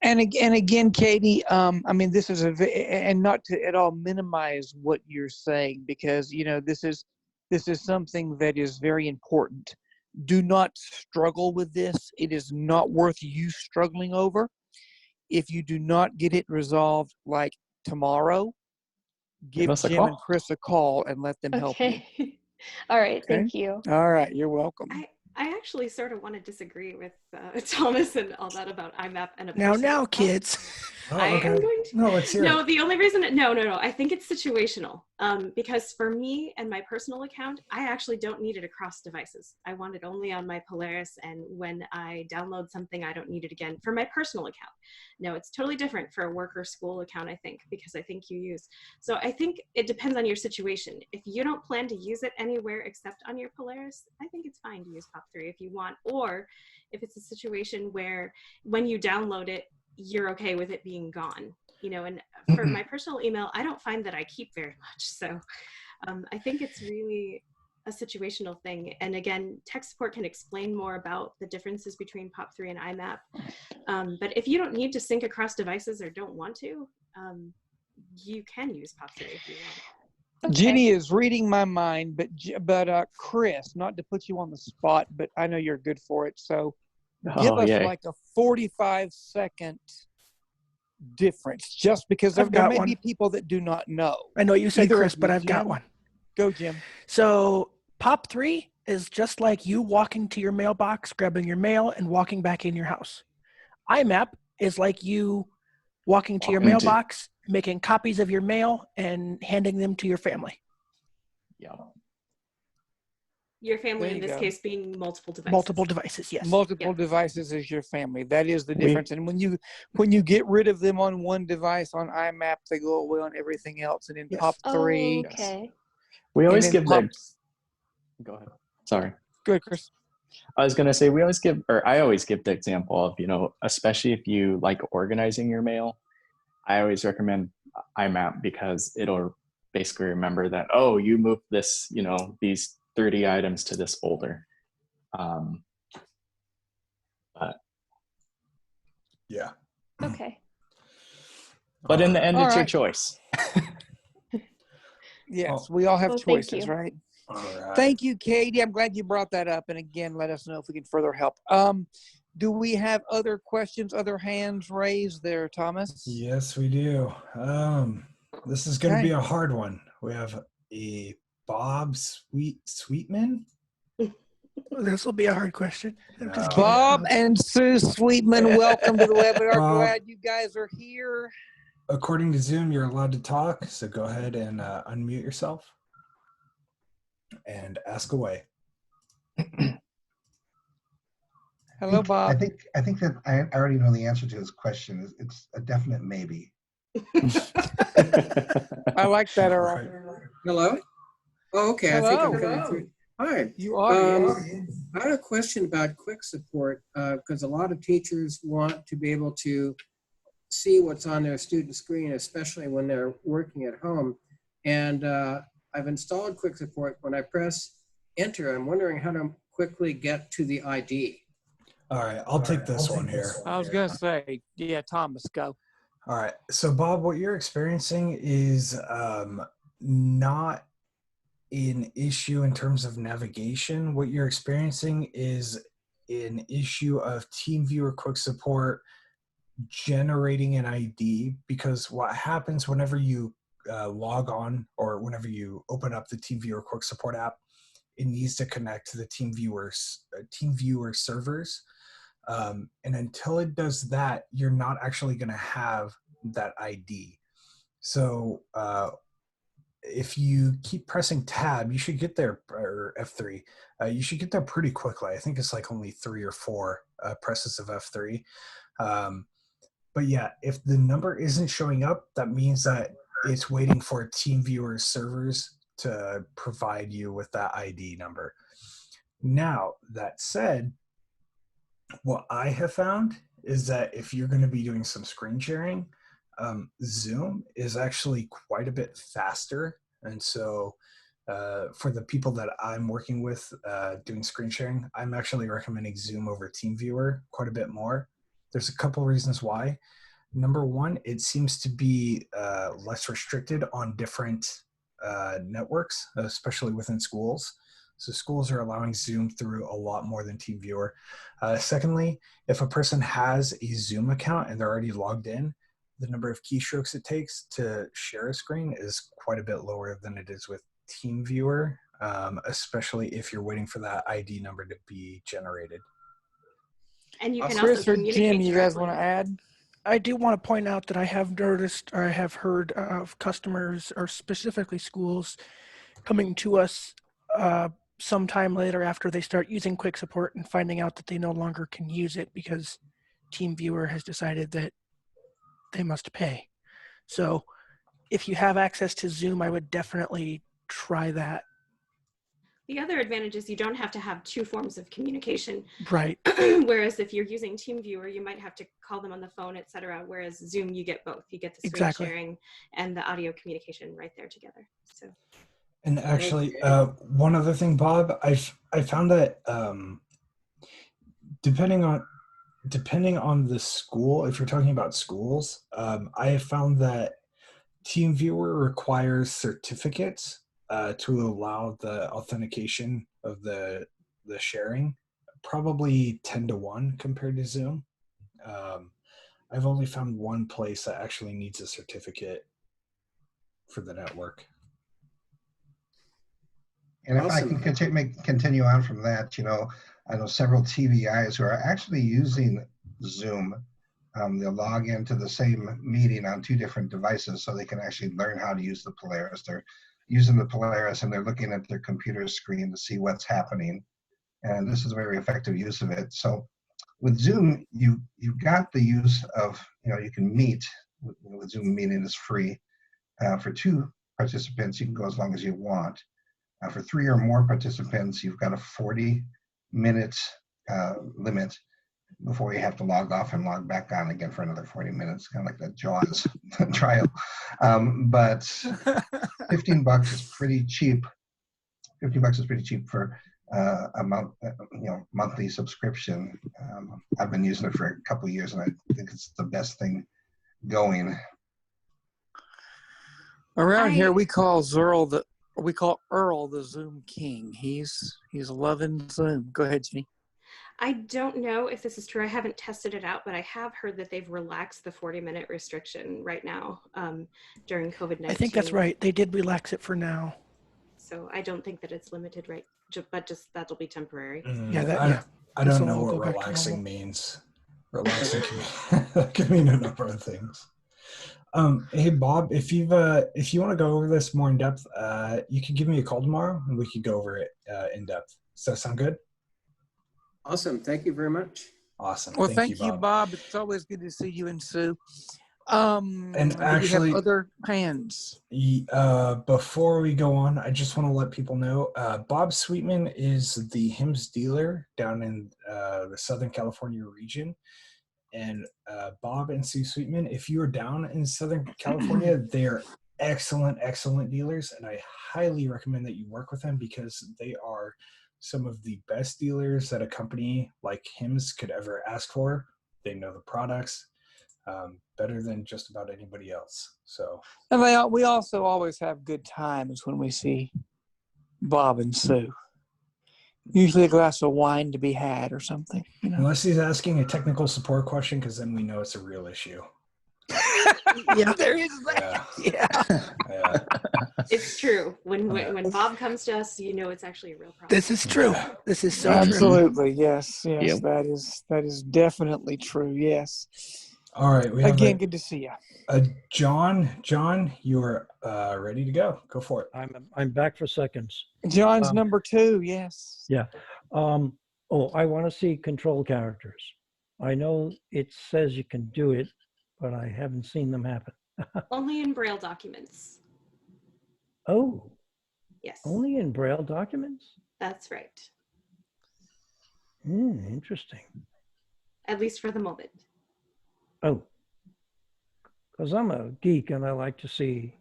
And again, Katie, I mean, this is and not to at all minimize what you're saying, because this is something that is very important. Do not struggle with this. It is not worth you struggling over. If you do not get it resolved like tomorrow, give Jim and Chris a call and let them help you. All right. Okay? Thank you. All right. You're welcome. I actually sort of want to disagree with Thomas and all that about IMAP and a Now, kids. I am going to. No, let's hear it. The only reason, no. I think it's situational. Because for me and my personal account, I actually don't need it across devices. I want it only on my Polaris, and when I download something, I don't need it again for my personal account. No, it's totally different for a work or school account, I think, because I think you use. So I think it depends on your situation. If you don't plan to use it anywhere except on your Polaris, I think it's fine to use Pop3 if you want, or if it's a situation where when you download it, you're okay with it being gone, and for my personal email, I don't find that I keep very much. So I think it's really a situational thing. And again, tech support can explain more about the differences between Pop3 and IMAP. But if you don't need to sync across devices or don't want to, you can use Pop3 if you want. Okay. Ginny is reading my mind, but Chris, not to put you on the spot, but I know you're good for it. So give us like a 45-second difference, just because there may be people that do not know. I know you said Either Chris, of but you, I've got Jim. one. Go, Jim. So Pop3 is just like you walking to your mailbox, grabbing your mail, and walking back in your house. IMAP is like you walking to your mailbox, making copies of your mail, and handing them to your family. Yeah. Your family in this case being multiple devices. Multiple devices, yes. Multiple devices is your family. That is the difference. And when you get rid of them on one device on IMAP, they go away on everything else. And in Pop3, okay. We always give the. Go ahead. Sorry. Good, Chris. I was going to say I always give the example of, especially if you like organizing your mail, I always recommend IMAP, because it'll basically remember that, oh, you moved this, these 30 items to this folder. But yeah. Okay. But in the end, it's your choice. Yes, we all have choices, right? All right. Thank you, Katie. I'm glad you brought that up. And again, let us know if we can further help. Do we have other questions, other hands raised there, Thomas? Yes, we do. This is going to be a hard one. We have a Bob Sweetman. This will be a hard question. Bob and Sue Sweetman, welcome to the webinar. Glad you guys are here. According to Zoom, you're allowed to talk, so go ahead and unmute yourself and ask away. Hello, Bob. I think that I already know the answer to his question. It's a definite maybe. I like that, Earl. Hello? Oh, okay. Hello. I think I'm coming through. Hi. You are. I had a question about quick support, because a lot of teachers want to be able to see what's on their student screen, especially when they're working at home. And I've installed quick support. When I press enter, I'm wondering how to quickly get to the ID. All right, I'll take this one here. I was going to say, yeah, Thomas, go. All right, so Bob, what you're experiencing is not an issue in terms of navigation. What you're experiencing is an issue of TeamViewer Quick Support generating an ID, because what happens whenever you log on or whenever you open up the TeamViewer Quick Support app, it needs to connect to the TeamViewer servers. And until it does that, you're not actually going to have that ID. So if you keep pressing tab, you should get there, or F3, you should get there pretty quickly. I think it's like only 3 or 4 presses of F3. But yeah, if the number isn't showing up, that means that it's waiting for TeamViewer servers to provide you with that ID number. Now, that said, what I have found is that if you're going to be doing some screen sharing, Zoom is actually quite a bit faster. And so for the people that I'm working with doing screen sharing, I'm actually recommending Zoom over TeamViewer quite a bit more. There's a couple reasons why. Number one, it seems to be less restricted on different networks, especially within schools. So schools are allowing Zoom through a lot more than TeamViewer. Secondly, if a person has a Zoom account and they're already logged in, the number of keystrokes it takes to share a screen is quite a bit lower than it is with TeamViewer, especially if you're waiting for that ID number to be generated. And you can Chris also or communicate Jim, you guys directly. want to add? I do want to point out that I have noticed, or I have heard of customers, or specifically schools, coming to us sometime later after they start using Quick Support and finding out that they no longer can use it because TeamViewer has decided that they must pay. So if you have access to Zoom, I would definitely try that. The other advantage is you don't have to have two forms of communication. Right. Whereas if you're using TeamViewer, you might have to call them on the phone, etc. Whereas Zoom, you get both. You get the screen Exactly. sharing and the audio communication right there together. So. And actually, one other thing, Bob, I found that depending on the school, if you're talking about schools, I have found that TeamViewer requires certificates to allow the authentication of the sharing, probably 10-1 compared to Zoom. I've only found one place that actually needs a certificate for the network. And if Awesome. I can continue on from that, I know several TVIs who are actually using Zoom. They'll log into the same meeting on two different devices so they can actually learn how to use the Polaris. They're using the Polaris and they're looking at their computer screen to see what's happening. And this is a very effective use of it. So with Zoom, you've got the use of, you can meet, with Zoom meeting is free. For 2 participants, you can go as long as you want. For 3 or more participants, you've got a 40-minute limit before you have to log off and log back on again for another 40 minutes, kind of like that Jaws trial. But $15 is pretty cheap. $15 is pretty cheap for a monthly subscription. I've been using it for a couple of years, and I think it's the best thing going. Around here, we call Earl the Zoom king. He's loving Zoom. Go ahead, Jenny. I don't know if this is true. I haven't tested it out, but I have heard that they've relaxed the 40-minute restriction right now during COVID-19. I think that's right. They did relax it for now. So I don't think that it's limited, right? But just that'll be temporary. I don't know what relaxing means. Relaxing can mean a number of things. Hey Bob, if you want to go over this more in depth, you can give me a call tomorrow and we could go over it in depth. Does that sound good? Awesome. Thank you very much. Awesome. Well, thank you, Bob. It's always good to see you and Sue. And actually, we have other hands. Before we go on, I just want to let people know, Bob Sweetman is the HIMS dealer down in the Southern California region. And Bob and Sue Sweetman, if you are down in Southern California, they're excellent dealers. And I highly recommend that you work with them because they are some of the best dealers that a company like HIMS could ever ask for. They know the products better than just about anybody else. So, and we also always have good times when we see Bob and Sue. Usually a glass of wine to be had or something. Unless he's asking a technical support question, because then we know it's a real issue. Yeah, there is that. Yeah. It's true. When Bob comes to us, it's actually a real problem. This is true. This is so Absolutely. true. Yes. Yep. That is definitely true. Yes. All right. Good to see you. John, you're ready to go. Go for it. I'm back for seconds. John's number 2. Yes. Yeah. I want to see control characters. I know it says you can do it, but I haven't seen them happen. Only in Braille documents. Oh, Yes, only in Braille documents? that's right. Interesting. At least for the moment. Oh, because I'm a geek and I like to see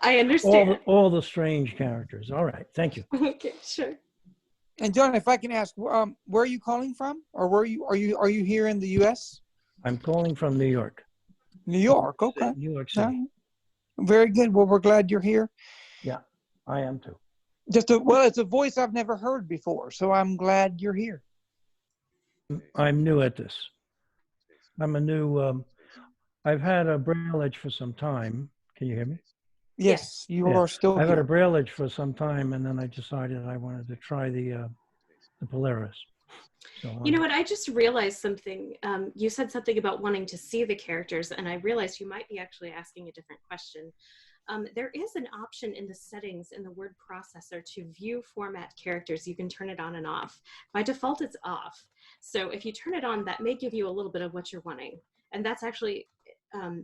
I understand. all the strange characters. All right, thank you. Okay, sure. And John, if I can ask, where are you calling from, or are you here in the U.S.? I'm calling from New York. New York, okay. New York City. Very good. Well, we're glad you're here. Yeah, I am too. Well, it's a voice I've never heard before, so I'm glad you're here. I'm new at this. I'm a new. I've had a Braille Edge for some time. Can you hear me? Yes, you are still I've had a here. Braille Edge for some time, and then I decided I wanted to try the Polaris. So You know what? I just realized something. You said something about wanting to see the characters, and I realized you might be actually asking a different question. There is an option in the settings in the word processor to view format characters. You can turn it on and off. By default, it's off. So if you turn it on, that may give you a little bit of what you're wanting. And that's actually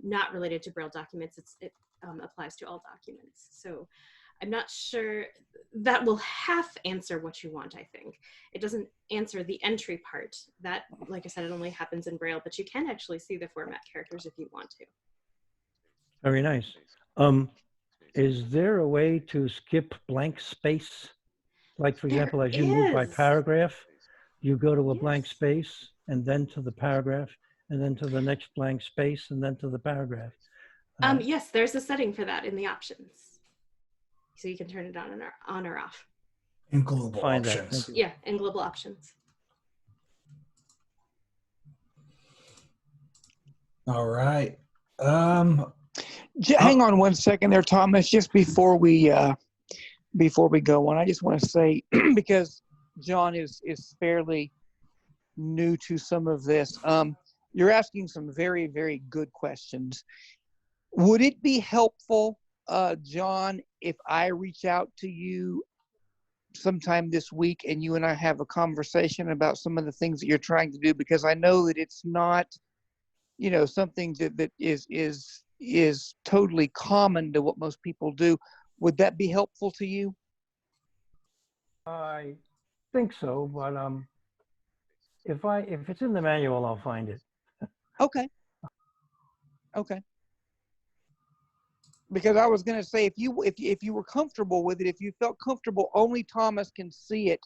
not related to Braille documents. It applies to all documents. So I'm not sure that will half answer what you want, I think. It doesn't answer the entry part. That, like I said, it only happens in Braille, but you can actually see the format characters if you want to. very nice. Is there a way to skip blank space? Like, for example, as you move by paragraph, you go to a blank space and then to the paragraph and then to the next blank space and then to the paragraph. Yes, there's a setting for that in the options. So you can turn it on or off. In global options. Yeah, in global options. All right. Hang on one second there, Thomas. Just before we go on, I just want to say, because John is fairly new to some of this, you're asking some very, very good questions. Would it be helpful, John, if I reach out to you sometime this week and you and I have a conversation about some of the things that you're trying to do? Because I know that it's not, something that is totally common to what most people do. Would that be helpful to you? I think so, but if it's in the manual, I'll find it. Okay. Because I was going to say, if you were comfortable with it, if you felt comfortable, only Thomas can see it.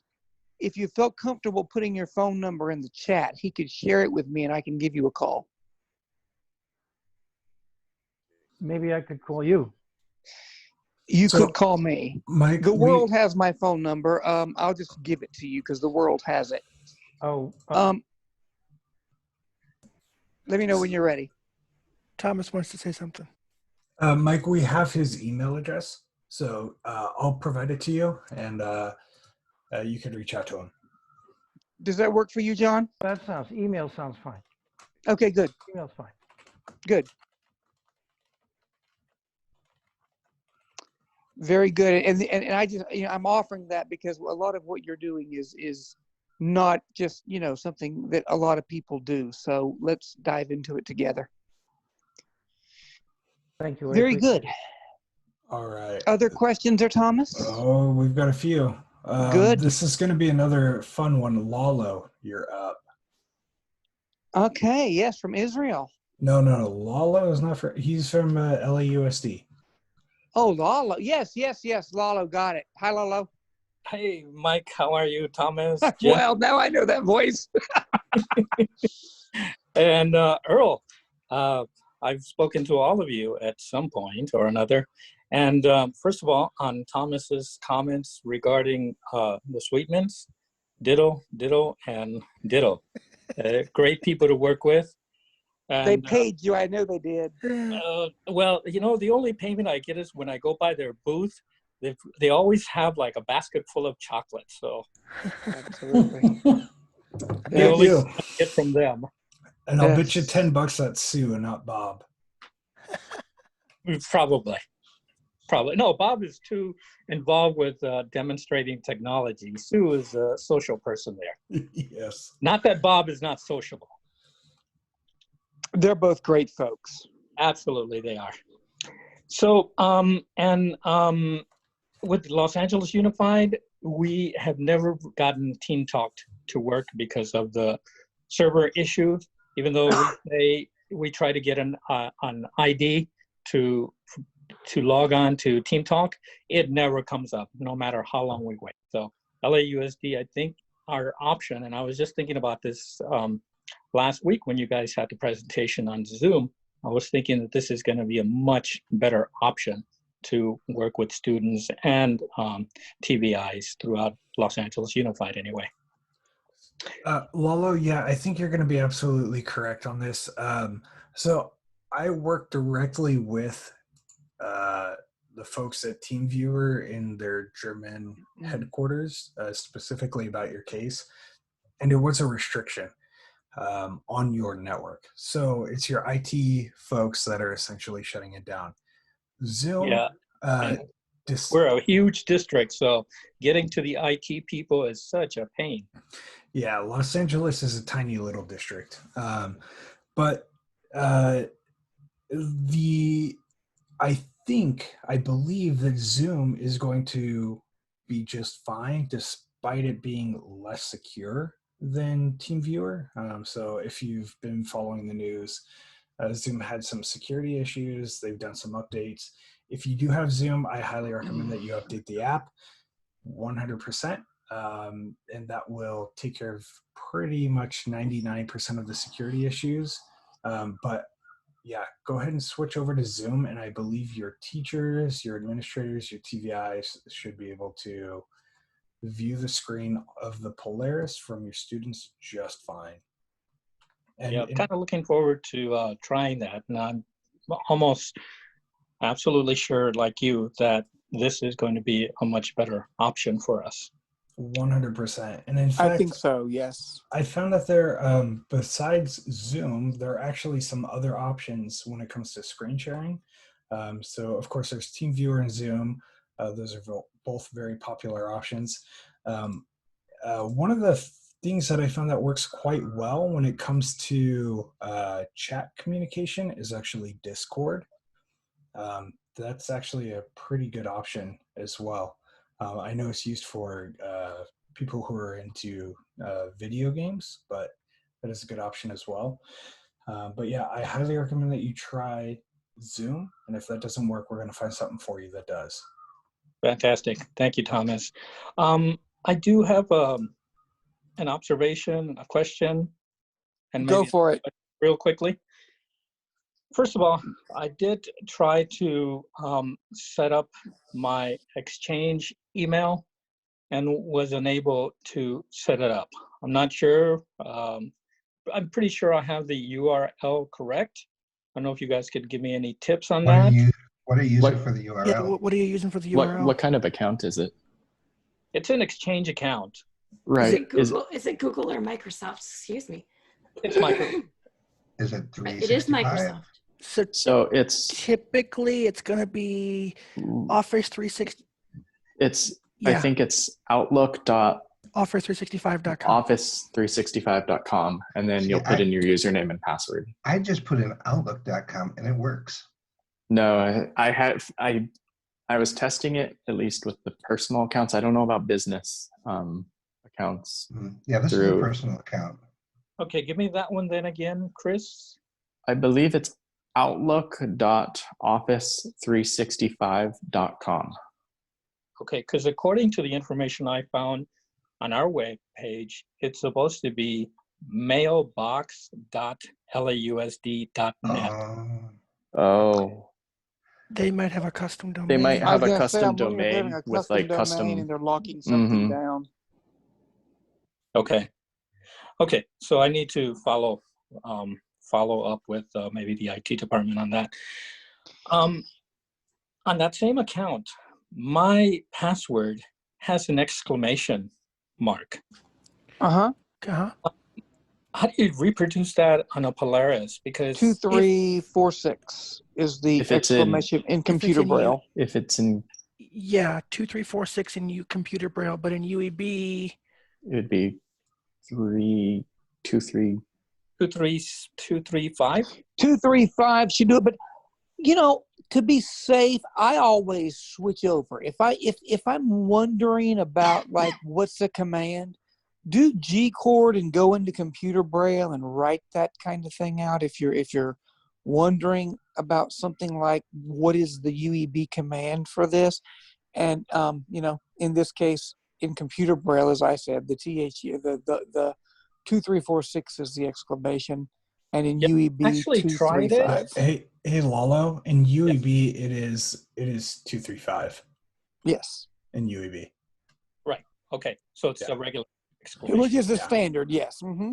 If you felt comfortable putting your phone number in the chat, he could share it with me and I can give you a call. Maybe I could call you. You could call me. Mike, the world has my phone number. I'll just give it to you because the world has it. Oh. Let me know when you're ready. Thomas wants to say something. Mike, we have his email address, so I'll provide it to you, and you can reach out to him. Does that work for you, John? Email sounds fine. Okay, good. Email's fine. Good. Very good. And I just, I'm offering that because a lot of what you're doing is not just, something that a lot of people do. So let's dive into it together. Thank you. Very good. All right. Other questions, Thomas? Oh, we've got a few. Good. This is going to be another fun one. Lalo, you're up. Okay. Yes, from Israel. No. Lalo is not he's from LAUSD. Oh, Lalo. Yes. Lalo, got it. Hi, Lalo. Hey, Mike, how are you? Thomas? Well, now I know that voice. And Earl, I've spoken to all of you at some point or another. And first of all, on Thomas's comments regarding the Sweetmans, ditto, and ditto. Great people to work with. And, they paid you. I know they did. Well, the only payment I get is when I go by their booth. They always have like a basket full of chocolate. So absolutely. The only thing I get from them. And I'll bet you $10 that's Sue and not Bob. Probably. No, Bob is too involved with demonstrating technology. Sue is a social person there. Yes. Not that Bob is not sociable. They're both great folks. Absolutely, they are. So, with Los Angeles Unified, we have never gotten Team Talk to work because of the server issue. Even though we try to get an ID to log on to Team Talk, it never comes up, no matter how long we wait. So LAUSD, I think, our option, and I was just thinking about this last week when you guys had the presentation on Zoom. I was thinking that this is going to be a much better option to work with students and TVIs throughout Los Angeles Unified anyway. Lalo, yeah, I think you're going to be absolutely correct on this. So I work directly with the folks at TeamViewer in their German headquarters, specifically about your case. And it was a restriction on your network. So it's your IT folks that are essentially shutting it down. Zoom. Yeah. We're a huge district, so getting to the IT people is such a pain. Yeah, Los Angeles is a tiny little district. But I believe that Zoom is going to be just fine, despite it being less secure than TeamViewer. So if you've been following the news, Zoom had some security issues. They've done some updates. If you do have Zoom, I highly recommend that you update the app 100%. And that will take care of pretty much 99% of the security issues. But yeah, go ahead and switch over to Zoom, and I believe your teachers, your administrators, your TVIs should be able to view the screen of the Polaris from your students just fine. And yeah, I'm kind of looking forward to trying that, and I'm almost absolutely sure, like you, that this is going to be a much better option for us. 100%. And in fact, I think so, yes. I found that there, besides Zoom, there are actually some other options when it comes to screen sharing. So of course there's TeamViewer and Zoom. Those are both very popular options. One of the things that I found that works quite well when it comes to chat communication is actually Discord. That's actually a pretty good option as well. I know it's used for people who are into video games, but that is a good option as well. But yeah, I highly recommend that you try Zoom, and if that doesn't work, we're going to find something for you that does. Fantastic. Thank you, Thomas. I do have an observation, a question, and maybe go for it real quickly. First of all, I did try to set up my Exchange email and was unable to set it up. I'm not sure. I'm pretty sure I have the URL correct. I don't know if you guys could give me any tips on that. What are you using for the URL? Yeah, what are you using for the URL? What kind of account is it? It's an Exchange account. Right. Is it Google or Microsoft? Excuse me. It's Microsoft. Is it 365? It is Microsoft. So it's typically it's going to be Office 360. I think it's Office365.com. Office365.com, and then you'll put in your username and password. I just put in Outlook.com and it works. No, I was testing it at least with the personal accounts. I don't know about business accounts. Yeah, this is a personal account. Okay, give me that one then again, Chris. I believe it's outlook.office365.com. Okay, because according to the information I found on our web page, it's supposed to be mailbox.lausd.net. Oh. They might have a custom domain. They might have a custom I'm wondering if they're having domain a with like domain custom. and they're locking something down. Okay. Okay, so I need to follow up with maybe the IT department on that. On that same account, my password has an exclamation mark. Uh-huh. How do you reproduce that on a Polaris? Because 2346 is the exclamation in computer braille. If it's in 2346 in computer braille, but in UEB it would be 323. 235. 235 should do it. But to be safe, I always switch over. If I'm wondering about like what's the command, do G chord and go into computer braille and write that kind of thing out. If you're wondering about something like what is the UEB command for this, and in this case in computer braille, as I said, the the 2346 is the exclamation, and in UEB actually tried 235. Hey Lalo, in UEB it is 235. Yes. In UEB. Right. Okay. So it's a regular exclamation. Which is the standard, yes. Mm-hmm.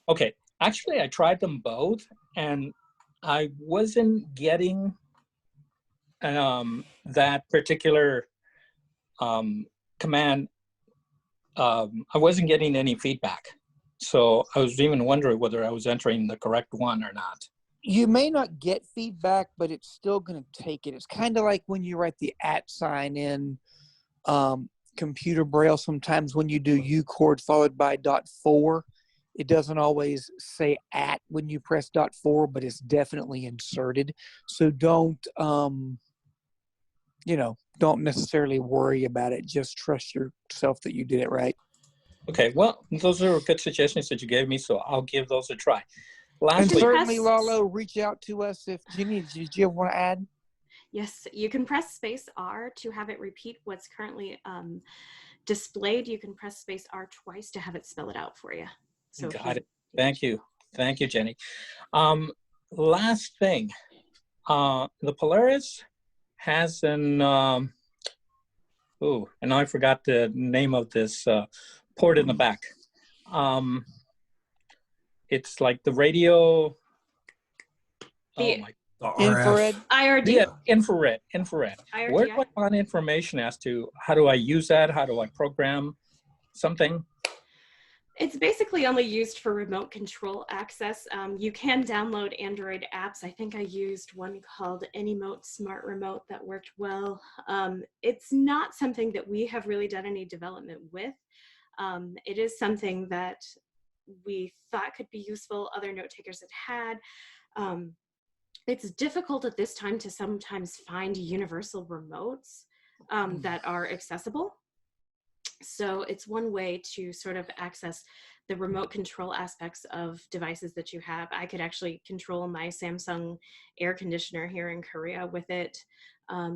Okay. Actually, I tried them both, and I wasn't getting that particular command. I wasn't getting any feedback. So I was even wondering whether I was entering the correct one or not. You may not get feedback, but it's still going to take it. It's kind of like when you write the @ sign in computer braille. Sometimes when you do U chord followed by .4, it doesn't always say @ when you press .4, but it's definitely inserted. So don't necessarily worry about it. Just trust yourself that you did it right. Okay, well, those are good suggestions that you gave me, so I'll give those a try. And certainly, Lalo, reach out to us if Ginny, did you want to add? Yes, you can press space R to have it repeat what's currently displayed. You can press space R twice to have it spell it out for you. So got it. Thank you. Thank you, Jenny. Last thing, the Polaris has an, and I forgot the name of this port in the back. It's like the radio. Infrared. IRD. Yeah, infrared. IRD. Where do I find information as to how do I use that? How do I program something? It's basically only used for remote control access. You can download Android apps. I think I used one called AnyMote Smart Remote that worked well. It's not something that we have really done any development with. It is something that we thought could be useful. Other note takers had. It's difficult at this time to sometimes find universal remotes that are accessible. So it's one way to sort of access the remote control aspects of devices that you have. I could actually control my Samsung air conditioner here in Korea with it.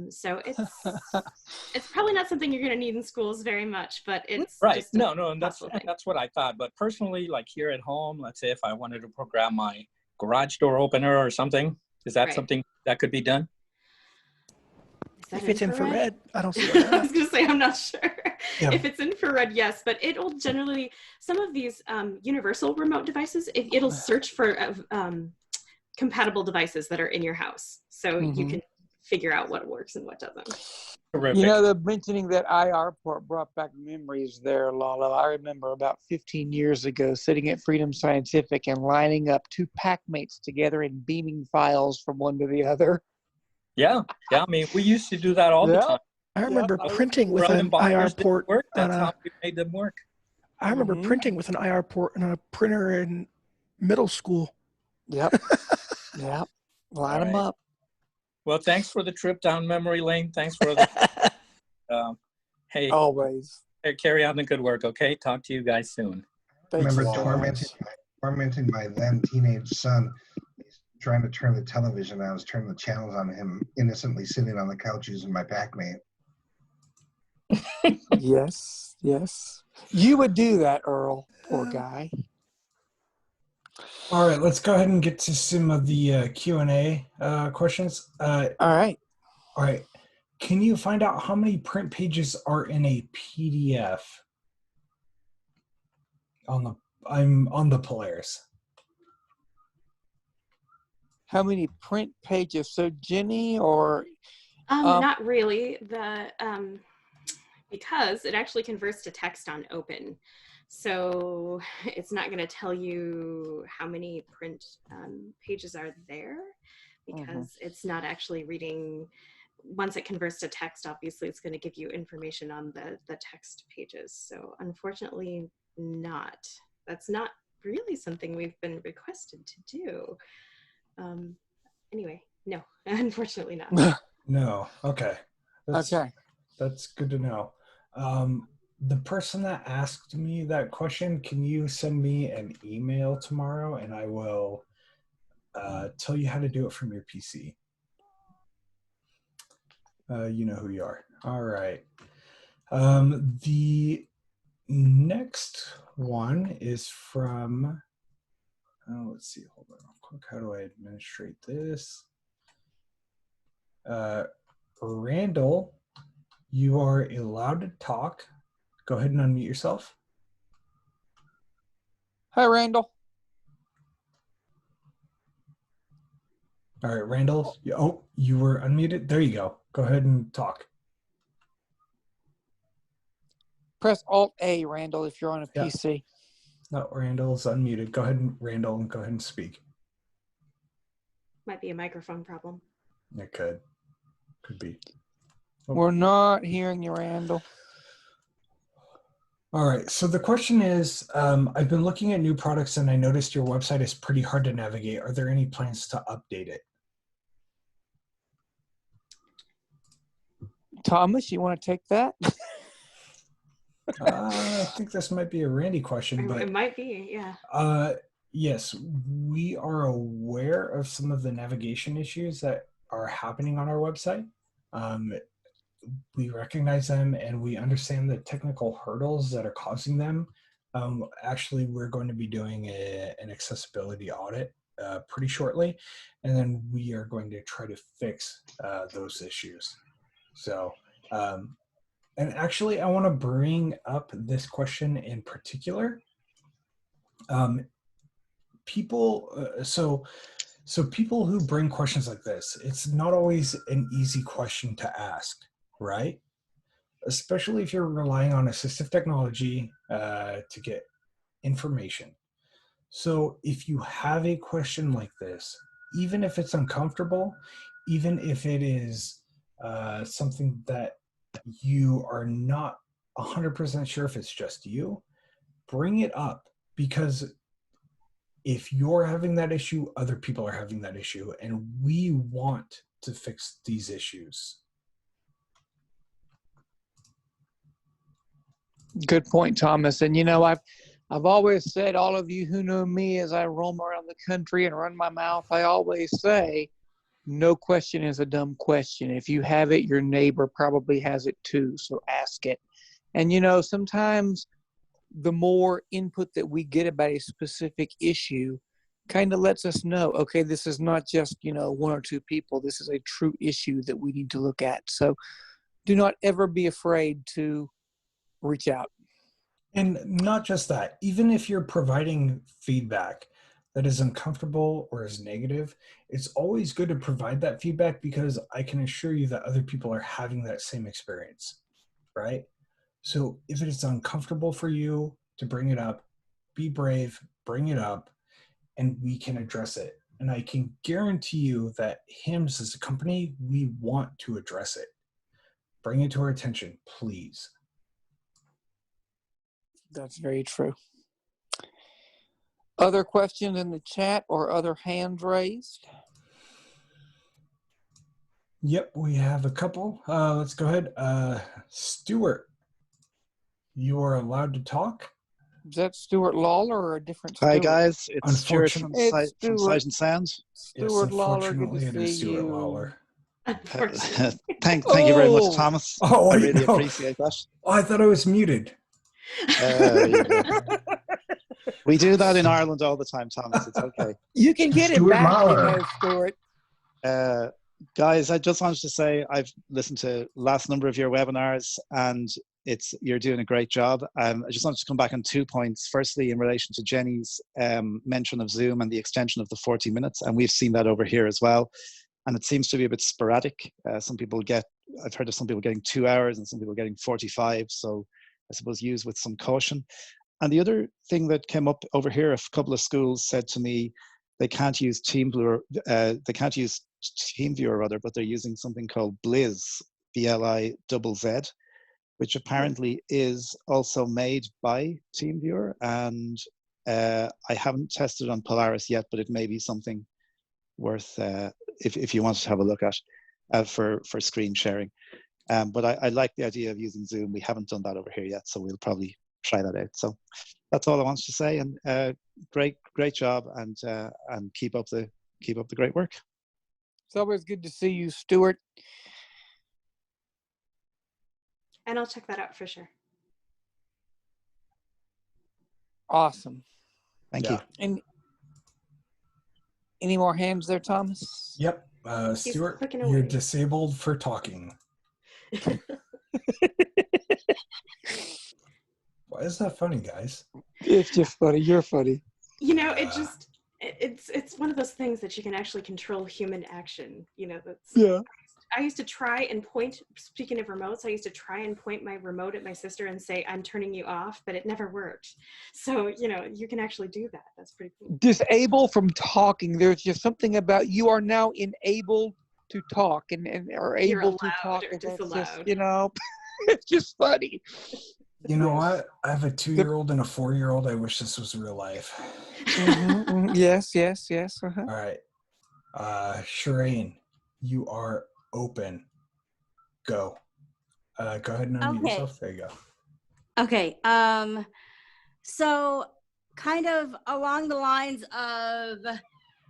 So it's probably not something you're going to need in schools very much, but it's right. Just no, and that's what I thought. But personally, like here at home, let's say if I wanted to program my garage door opener or something, is that something that could be done? If it's infrared, I don't see I was going to say, I'm not sure. Yeah. If it's infrared, yes, but it'll generally, some of these universal remote devices, it'll search for compatible devices that are in your house. So you can figure out what works and what doesn't. Terrific. The mentioning that IR port brought back memories there, Lalo. I remember about 15 years ago sitting at Freedom Scientific and lining up two packmates together and beaming files from one to the other. Yeah. I mean, we used to do that all the time. I remember printing with an IR port. That's how we made them work. I remember printing with an IR port and a printer in middle school. Yep. Yep. Line them up. Well, thanks for the trip down memory lane. Thanks for the. Hey. Always. Carry on the good work. Okay. Talk to you guys soon. I remember tormenting my then teenage son. He's trying to turn the television. I was turning the channels on him, innocently sitting on the couch using my Pac-Mate. Yes. You would do that, Earl. Poor guy. All right, let's go ahead and get to some of the Q&A questions. All right. Can you find out how many print pages are in a PDF? I'm on the Polaris. How many print pages? So Jenny or not really. Because it actually converts to text on open. So it's not going to tell you how many print pages are there because it's not actually reading. Once it converts to text, obviously it's going to give you information on the text pages. So unfortunately not. That's not really something we've been requested to do. Anyway, no, unfortunately not. No. Okay. Okay. That's good to know. The person that asked me that question, can you send me an email tomorrow and I will tell you how to do it from your PC? You know who you are. All right. The next one is from, let's see, hold on real quick. How do I administrate this? Randall, you are allowed to talk. Go ahead and unmute yourself. Hi, Randall. All right, Randall. Oh, you were unmuted. There you go. Go ahead and talk. Press Alt-A, Randall, if you're on a Yeah. PC. No, Randall's unmuted. Go ahead and Randall, and go ahead and speak. Might be a microphone problem. It could be. Oh. We're not hearing you, Randall. All right. So the question is, I've been looking at new products and I noticed your website is pretty hard to navigate. Are there any plans to update it? Thomas, you want to take that? I think this might be a Randy question, but It might be, yeah. Yes, we are aware of some of the navigation issues that are happening on our website. We recognize them and we understand the technical hurdles that are causing them. Actually, we're going to be doing an accessibility audit pretty shortly, and then we are going to try to fix those issues. So, and actually, I want to bring up this question in particular. So people who bring questions like this, it's not always an easy question to ask, right? Especially if you're relying on assistive technology to get information. So if you have a question like this, even if it's uncomfortable, even if it is something that you are not 100% sure if it's just you, bring it up, because if you're having that issue, other people are having that issue, and we want to fix these issues. Good point, Thomas. And you know, I've always said, all of you who know me as I roam around the country and run my mouth, I always say, no question is a dumb question. If you have it, your neighbor probably has it too, so ask it. And you know, sometimes the more input that we get about a specific issue kind of lets us know, okay, this is not just, you know, one or two people. This is a true issue that we need to look at. So do not ever be afraid to reach out. And not just that, even if you're providing feedback that is uncomfortable or is negative, it's always good to provide that feedback, because I can assure you that other people are having that same experience, right? So if it is uncomfortable for you to bring it up, be brave, bring it up, and we can address it. And I can guarantee you that HIMS as a company, we want to address it. Bring it to our attention, please. That's very true. Other questions in the chat or other hands raised? Yep, we have a couple. Let's go ahead. Stuart, you are allowed to talk. Is that Stuart Lawler or a different Stuart? Hi guys, it's Stuart from Sight and Sound. Stuart Lawler, good to see it is Stuart you. Lawler. Thank you very much, Thomas. Oh, I wait, really no. appreciate that. Oh, I thought I was muted. There you go. We do that in Ireland all the time, Thomas. It's okay. You can get it back, you know, Stuart. Guys, I just wanted to say I've listened to last number of your webinars, and you're doing a great job. I just wanted to come back on 2 points. Firstly, in relation to Jenny's mention of Zoom and the extension of the 40 minutes, and we've seen that over here as well. And it seems to be a bit sporadic. I've heard of some people getting 2 hours and some people getting 45. So I suppose use with some caution. And the other thing that came up over here, a couple of schools said to me they can't use TeamViewer, but they're using something called Blizz, BLIZZ, which apparently is also made by TeamViewer, and I haven't tested on Polaris yet, but it may be something worth if you wanted to have a look at for screen sharing. But I like the idea of using Zoom. We haven't done that over here yet, so we'll probably try that out. So that's all I wanted to say. And great job, and keep up the great work. It's always good to see you, Stuart. And I'll check that out for sure. Awesome. Thank you. And any more hands there, Thomas? Yep. Stuart, clicking you're away. disabled for talking. Why is that funny, guys? It's just funny. You're funny. You know, it's one of those things that you can actually control human action. You know, I used to try and point, speaking of remotes, I used to try and point my remote at my sister and say, I'm turning you off, but it never worked. So, you know, you can actually do that. That's pretty cool. Disable from talking. There's just something about you are now enabled to talk and are You're able to allowed talk. or And that's disallowed. just, you know, it's just funny. You know what? I have a 2-year-old and a 4-year-old. I wish this was real life. Yes. Uh-huh. All right. Shireen, you are open. Go. Go ahead and unmute yourself. There you go. Okay. So kind of along the lines of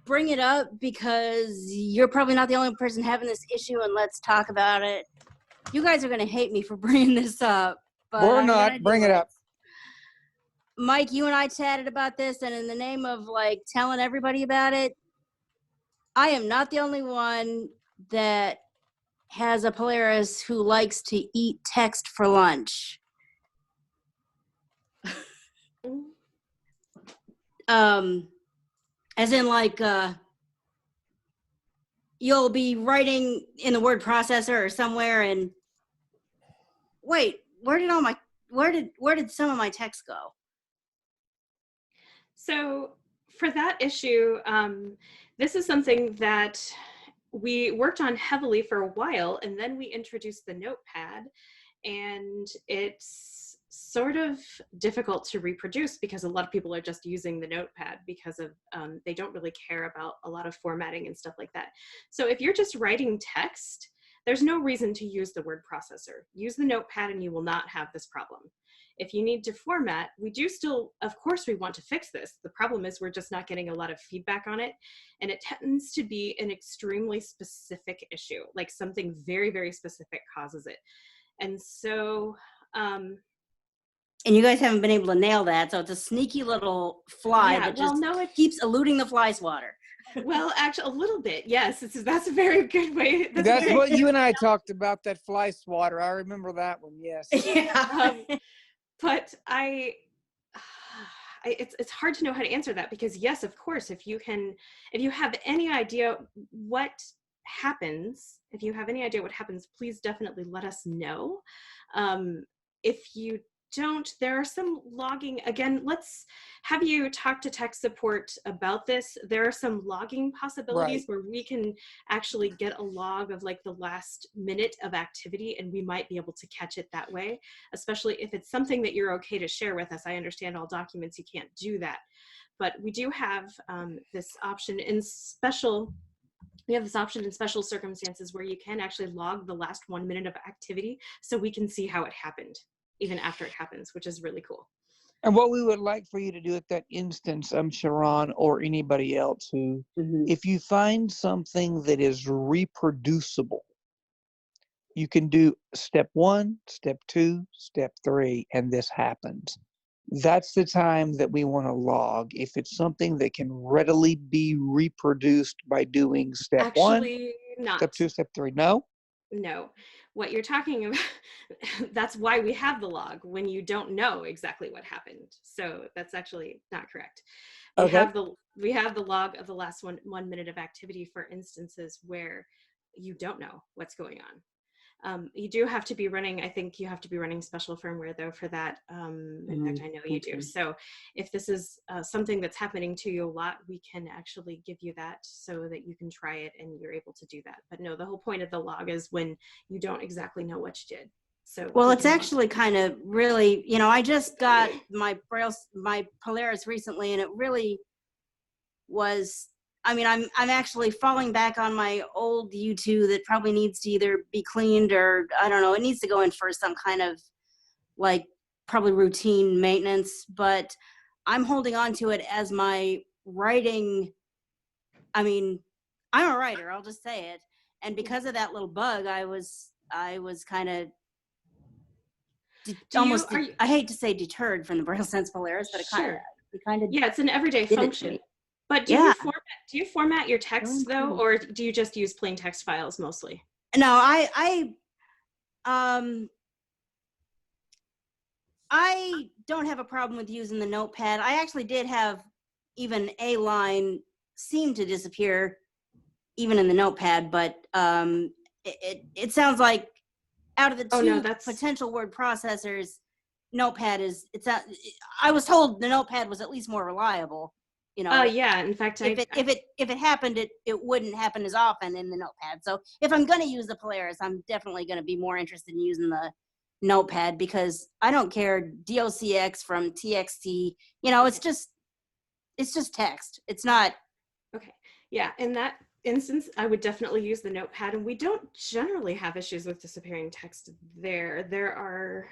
bring it up because you're probably not the only person having this issue, and let's talk about it. You guys are going to hate me for bringing this up. But We're not. Bring it up. Mike, you and I chatted about this, and in the name of like telling everybody about it, I am not the only one that has a Polaris who likes to eat text for lunch. As in like you'll be writing in the word processor or somewhere and wait, where did some of my text go? So for that issue, this is something that we worked on heavily for a while, and then we introduced the notepad, and it's sort of difficult to reproduce because a lot of people are just using the notepad because of they don't really care about a lot of formatting and stuff like that. So if you're just writing text, there's no reason to use the word processor. Use the notepad and you will not have this problem. If you need to format, we do still, of course, we want to fix this. The problem is we're just not getting a lot of feedback on it. And it tends to be an extremely specific issue, like something very, very specific causes it. And so... and you guys haven't been able to nail that, so it's a sneaky little fly that just keeps eluding the fly swatter. Well, actually, a little bit, yes. That's a very good way. That's what you and I talked about, that fly swatter. I remember that one, yes. Yeah. But it's hard to know how to answer that because, yes, of course, if you have any idea what happens, please definitely let us know. If you don't, there are some logging. Again, let's have you talk to tech support about this. There are some logging possibilities where we can actually get a log of like the last minute of activity, and we might be able to catch it that way, especially if it's something that you're okay to share with us. I understand all documents, you can't do that. But we do have this option in special circumstances where you can actually log the last 1 minute of activity so we can see how it happened even after it happens, which is really cool. And what we would like for you to do at that instance, Sharon, or anybody else who, if you find something that is reproducible, you can do step 1, step 2, step 3, and this happens. That's the time that we want to log. If it's something that can readily be reproduced by doing step 1, not. Step 2, step 3, no? No, what you're talking about, that's why we have the log when you don't know exactly what happened. So that's actually not correct. We have the log of the last one minute of activity for instances where you don't know what's going on. You do have to be running, I think you have to be running special firmware though for that. In fact, I know you do. So if this is something that's happening to you a lot, we can actually give you that so that you can try it and you're able to do that. But no, the whole point of the log is when you don't exactly know what you did. So Well, we it's can- actually kind of really, you know, I just got my Polaris recently, and it really was. I mean, I'm actually falling back on my old U2 that probably needs to either be cleaned or I don't know. It needs to go in for some kind of like probably routine maintenance. But I'm holding on to it as my writing. I mean, I'm a writer. I'll just say it. And because of that little bug, I was kind of I hate to say deterred from the Braille Sense Polaris, but it kind of yeah, it's an everyday did it to function. me. But do you format your text though, or do you just use plain text files mostly? No, I don't have a problem with using the notepad. I actually did have even a line seem to disappear even in the notepad, but it sounds like out of the two potential word processors, notepad is I was told the notepad was at least more reliable. You know, yeah. In fact, if it happened, it wouldn't happen as often in the notepad. So if I'm going to use the Polaris, I'm definitely going to be more interested in using the notepad because I don't care DOCX from TXT. You know, it's just text. It's not. Okay. Yeah. In that instance, I would definitely use the notepad, and we don't generally have issues with disappearing text there. There are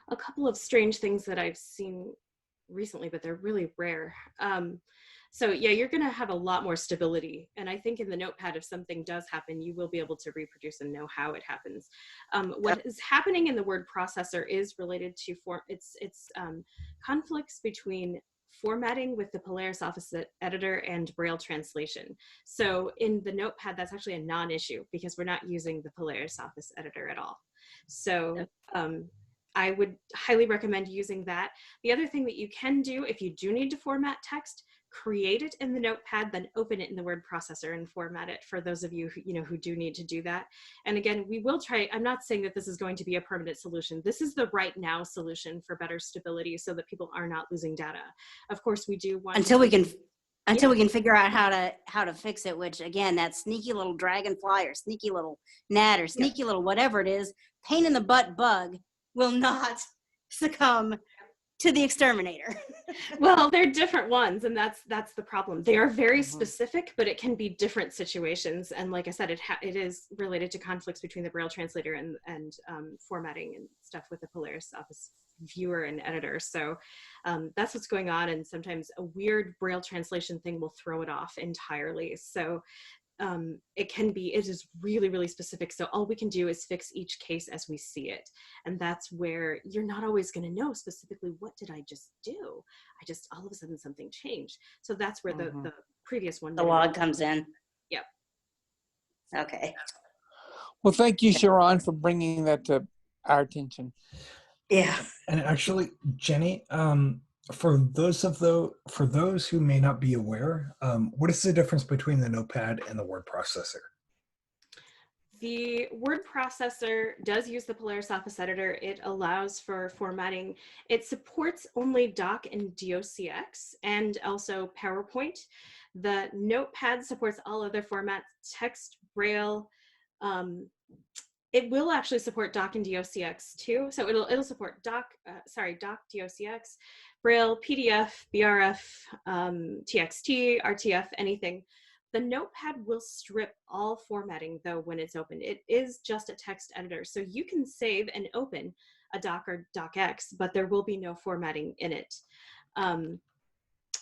a couple of strange things that I've seen recently, but they're really rare. So yeah, you're going to have a lot more stability. And I think in the notepad, if something does happen, you will be able to reproduce and know how it happens. What is happening in the word processor is related to conflicts between formatting with the Polaris Office Editor and Braille translation. So in the notepad, that's actually a non-issue because we're not using the Polaris Office Editor at all. So I would highly recommend using that. The other thing that you can do if you do need to format text, create it in the notepad, then open it in the word processor and format it for those of you who do need to do that. And again, we will try, I'm not saying that this is going to be a permanent solution. This is the right now solution for better stability so that people are not losing data. Of course, we do want until we can figure out how to fix it, which again, that sneaky little dragonfly or sneaky little gnat or sneaky little whatever it is, pain in the butt bug will not succumb to the exterminator. Well, they're different ones, and that's the problem. They are very specific, but it can be different situations. And like I said, it is related to conflicts between the Braille translator and formatting and stuff with the Polaris Office viewer and editor. So that's what's going on. And sometimes a weird Braille translation thing will throw it off entirely. So it is really, really specific. So all we can do is fix each case as we see it. And that's where you're not always going to know specifically, what did I just do? I just, all of a sudden something changed. So that's where the previous one. The log comes in. Yep. Okay. Well, thank you, Sharon, for bringing that to our attention. Yeah. And actually, Jenny, for those who may not be aware, what is the difference between the notepad and the word processor? The word processor does use the Polaris Office Editor. It allows for formatting. It supports only doc and docx and also PowerPoint. The notepad supports all other formats, text, Braille. It will actually support doc and docx too. So it'll support doc, docx, Braille, PDF, BRF, TXT, RTF, anything. The notepad will strip all formatting though when it's open. It is just a text editor. So you can save and open a doc or docx, but there will be no formatting in it.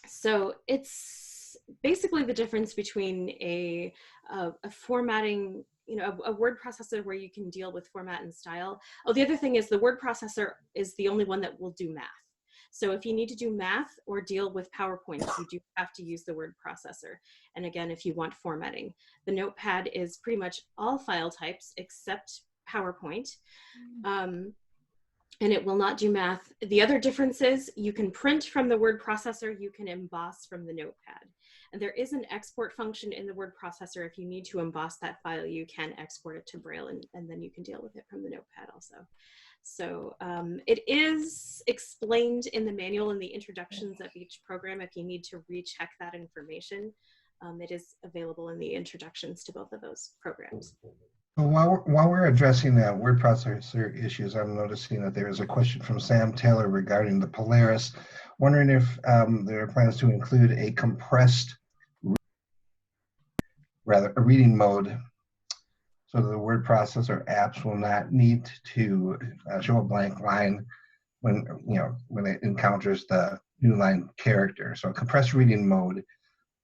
So it's basically the difference between a formatting, a word processor where you can deal with format and style. Oh, the other thing is the word processor is the only one that will do math. So if you need to do math or deal with PowerPoint, you do have to use the word processor. And again, if you want formatting, the notepad is pretty much all file types except PowerPoint. And it will not do math. The other difference is you can print from the word processor, you can emboss from the notepad. And there is an export function in the word processor. If you need to emboss that file, you can export it to Braille and then you can deal with it from the notepad also. So it is explained in the manual and the introductions of each program. If you need to recheck that information, it is available in the introductions to both of those programs. So while we're addressing that word processor issues, I'm noticing that there is a question from Sam Taylor regarding the Polaris, wondering if there are plans to include a compressed, rather a reading mode, so that the word processor apps will not need to show a blank line when when it encounters the new line character. So compressed reading mode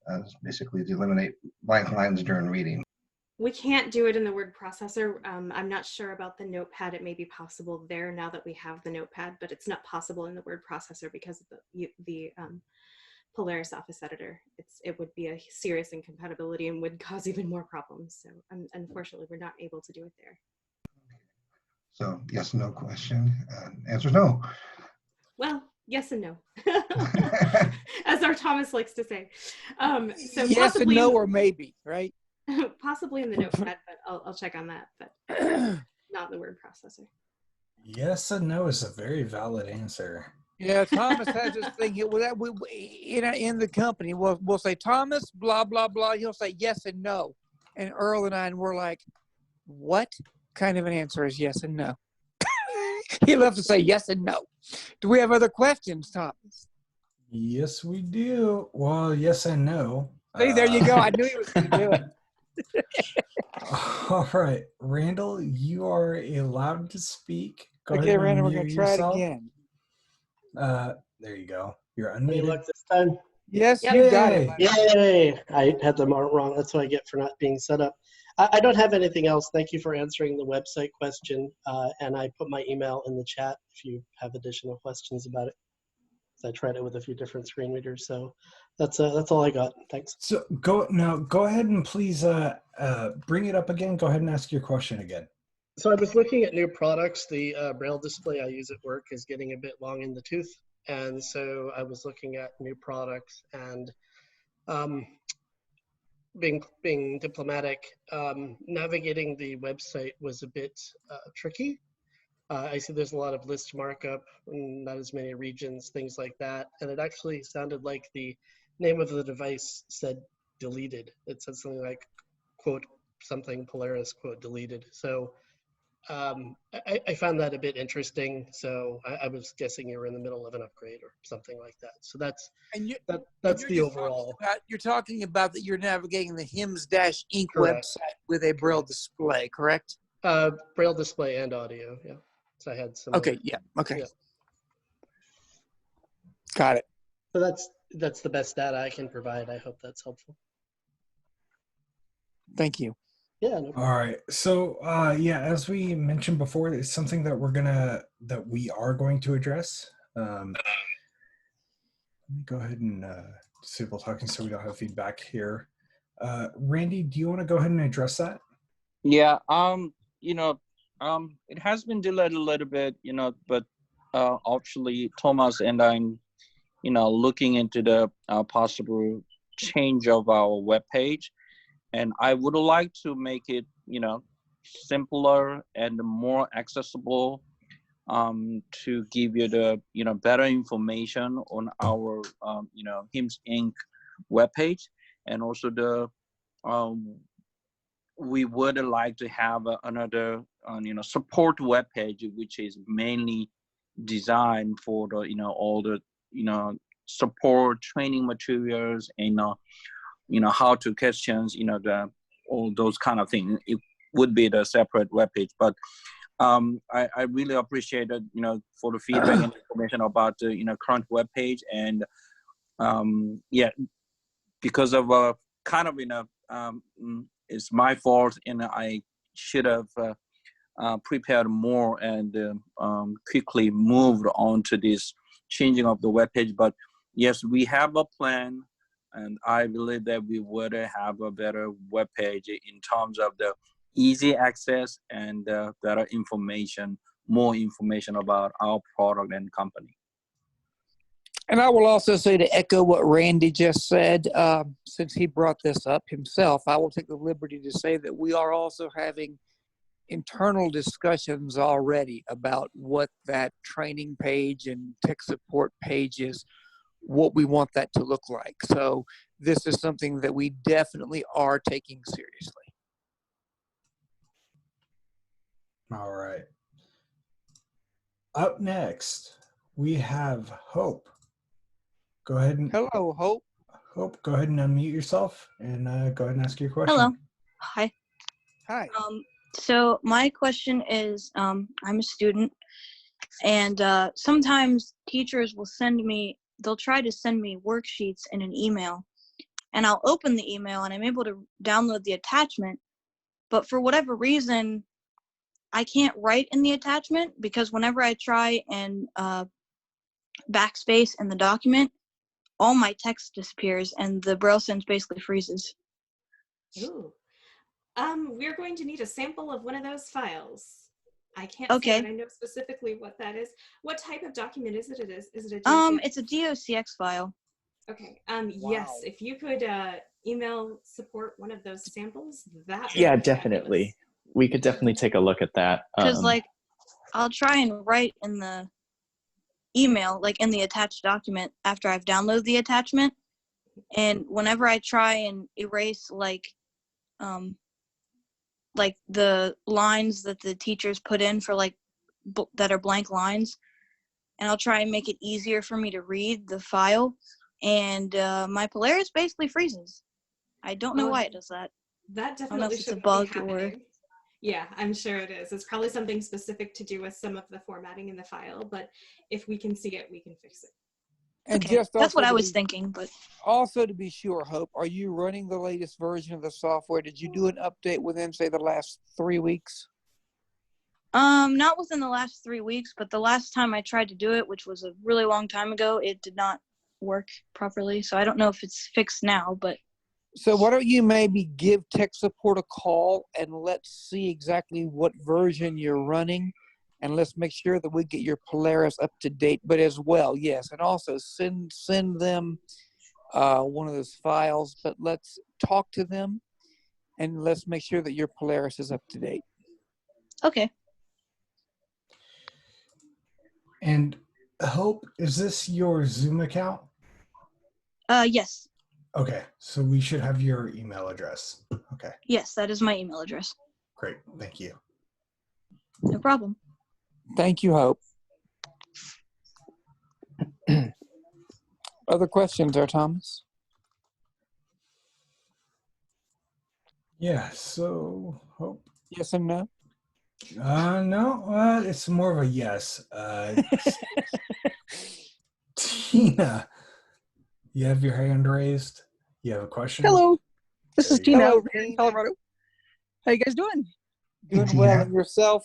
is basically to eliminate blank lines during reading. We can't do it in the word processor. I'm not sure about the notepad. It may be possible there now that we have the notepad, but it's not possible in the word processor because of the Polaris Office Editor. It would be a serious incompatibility and would cause even more problems. So unfortunately, we're not able to do it there. So yes, no question. Answer is no. Well, yes and no, as our Thomas likes to say. So yes possibly and no, or maybe, right? Possibly in the notepad, but I'll check on that. But not the word processor. Yes and no is a very valid answer. Yeah, Thomas has this thing here. In the company, we'll say, Thomas, blah, blah, blah. He'll say yes and no. And Earl and I, and we're like, what kind of an answer is yes and no? He loves to say yes and no. Do we have other questions, Thomas? Yes, we do. Well, yes and no. See, there you go. I knew he was going to do it. All right, Randall, you are allowed to speak. Go Okay, ahead and Randall, we're going unmute to try it yourself. again. There you go. You're Any unmuted. luck this time? Yes, you got it. Yay! I had the amount wrong. That's what I get for not being set up. I don't have anything else. Thank you for answering the website question. And I put my email in the chat if you have additional questions about it. I tried it with a few different screen readers. So that's all I got. Thanks. So go ahead and please bring it up again. Go ahead and ask your question again. So I was looking at new products. The Braille display I use at work is getting a bit long in the tooth. And so I was looking at new products and being diplomatic, navigating the website was a bit tricky. I see there's a lot of list markup, not as many regions, things like that. And it actually sounded like the name of the device said deleted. It said something like, quote, something Polaris, quote, deleted. So I found that a bit interesting. So I was guessing you were in the middle of an upgrade or something like that. So that's the overall. You're talking about that you're navigating the HIMS-Inc. Correct. website with a Braille display, correct? Braille display and audio, yeah. So I had some. Okay, yeah, okay. Yeah. Got it. So that's the best data I can provide. I hope that's helpful. Thank you. Yeah. No All right. So yeah, as we mentioned before, it's something that we are going to address. Let me go ahead and disable talking so we don't have feedback here. Randy, do you want to go ahead and address that? Yeah. It has been delayed a little bit, but actually Thomas and I'm, looking into the possible change of our webpage. And I would like to make it, simpler and more accessible to give you the, better information on our, HIMS Inc. webpage. And also we would like to have another, support webpage, which is mainly designed for the, all the, support training materials and, how to questions, all those kind of things. It would be the separate webpage, but I really appreciate it, for the feedback and information about the, current webpage. And yeah, because of kind of, it's my fault, and I should have prepared more and quickly moved on to this changing of the webpage. But yes, we have a plan. And I believe that we would have a better webpage in terms of the easy access and better information, more information about our product and company. And I will also say, to echo what Randy just said, since he brought this up himself, I will take the liberty to say that we are also having internal discussions already about what that training page and tech support page is, what we want that to look like. So this is something that we definitely are taking seriously. All right. Up next, we have Hope. Go ahead and hello, Hope. Hope, go ahead and unmute yourself and go ahead and ask your question. Hello. Hi. Hi. So my question is, I'm a student, and sometimes teachers will they'll try to send me worksheets in an email, and I'll open the email and I'm able to download the attachment, but for whatever reason, I can't write in the attachment because whenever I try and backspace in the document, all my text disappears and the Braille sense basically freezes. Ooh. We're going to need a sample of one of those files. I can't Okay. say that I know specifically what that is. What type of document is it? Is it a DOCX? It's a DOCX file. Okay. Yes, if you could email support one of those samples, that would Yeah, be definitely. We could definitely take a look at that. Because like I'll try and write in the email, like in the attached document after I've downloaded the attachment, and whenever I try and erase like the lines that the teachers put in for like that are blank lines, and I'll try and make it easier for me to read the file, and my Polaris basically freezes. I don't know why it does that. That I don't know definitely if it's a shouldn't bug be or happening. Yeah, I'm sure it is. It's probably something specific to do with some of the formatting in the file, but if we can see it, we can fix it. And okay. just That's what also I to was be- thinking, but Also, to be sure, Hope, are you running the latest version of the software? Did you do an update within, say, the last 3 weeks? not within the last 3 weeks, but the last time I tried to do it, which was a really long time ago, it did not work properly. So I don't know if it's fixed now, but So why don't you maybe give tech support a call and let's see exactly what version you're running, and let's make sure that we get your Polaris up to date. But as well, yes, and also send them one of those files. But let's talk to them, and let's make sure that your Polaris is up to date. okay. And Hope, is this your Zoom account? Yes. Okay, so we should have your email address. Okay, Yes, that is my email address. great. Thank you. No problem. Thank you, Hope. Other questions there, Thomas? Yeah, so Hope. Yes and no? No, it's more of a yes. Tina, you have your hand raised. You have a question? Hello, this is There you Tina go. over here in Colorado. How you guys doing? Doing well, and yourself?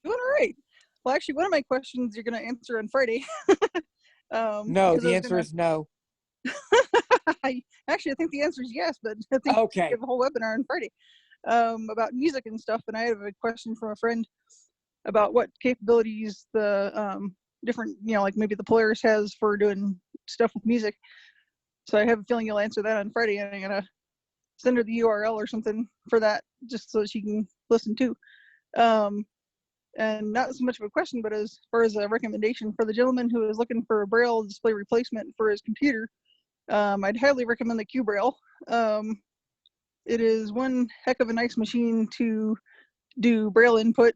Doing all right. Well, actually, one of my questions you're going to answer on Friday. No, the answer is no. I think the answer is yes, but I think Okay. we have a whole webinar on Friday about music and stuff. And I have a question from a friend about what capabilities the different, like maybe the Polaris has for doing stuff with music. So I have a feeling you'll answer that on Friday, and I'm gonna send her the URL or something for that, just so she can listen too. And not so much of a question, but as far as a recommendation for the gentleman who is looking for a Braille display replacement for his computer, I'd highly recommend the QBraille. It is one heck of a nice machine to do Braille input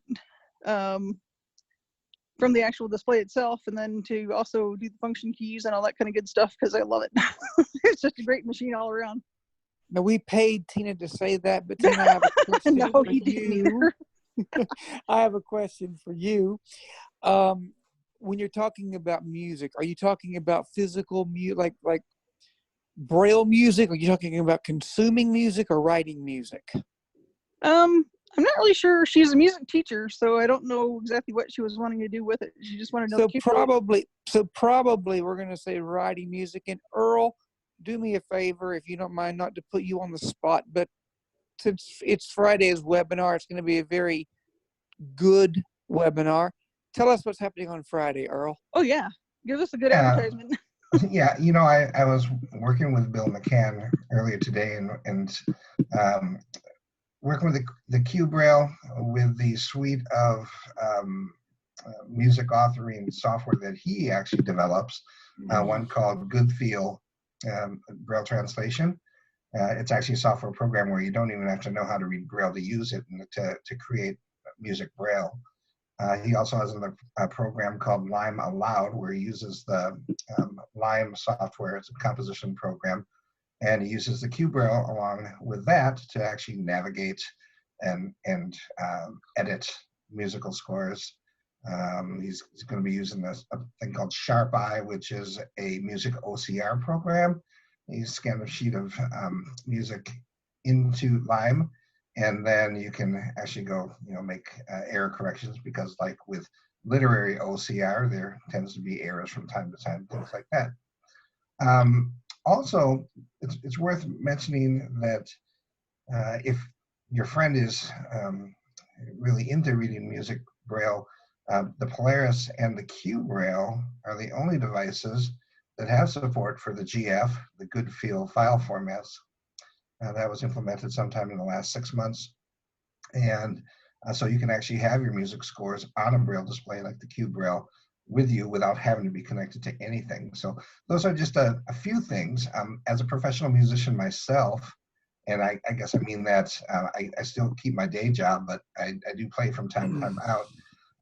from the actual display itself, and then to also do the function keys and all that kind of good stuff, because I love it. It's just a great machine all around. Now, we paid Tina to say that, but Tina, I have a question No, for he didn't you. I have a question for you. When you're talking about music, are you talking about physical music, like Braille music? Are you talking about consuming music or writing music? I'm not really sure. She's a music teacher, so I don't know exactly what she was wanting to do with it. She just wanted to know. So probably we're going to say writing music. And Earl, do me a favor, if you don't mind, not to put you on the spot, but since it's Friday's webinar, it's going to be a very good webinar. Tell us what's happening on Friday, Earl. Oh yeah, give us a good Yeah. advertisement. Yeah, I was working with Bill McCann earlier today, and working with the QBraille with the suite of music authoring software that he actually develops, one called Good Feel Braille Translation. It's actually a software program where you don't even have to know how to read Braille to use it and to create music braille. He also has a program called Lime Aloud, where he uses the Lime software. It's a composition program, and he uses the QBraille along with that to actually navigate and edit musical scores. He's going to be using a thing called Sharp Eye, which is a music OCR program. You scan a sheet of music into Lime, and then you can actually go, make error corrections, because like with literary OCR, there tends to be errors from time to time, things like that. Also, it's worth mentioning that if your friend is really into reading music braille, the Polaris and the QBraille are the only devices that have support for the GF, the Good Feel file formats. That was implemented sometime in the last 6 months. And so you can actually have your music scores on a Braille display like the QBraille with you without having to be connected to anything. So those are just a few things. As a professional musician myself, and I guess I mean that I still keep my day job, but I do play from time to time out.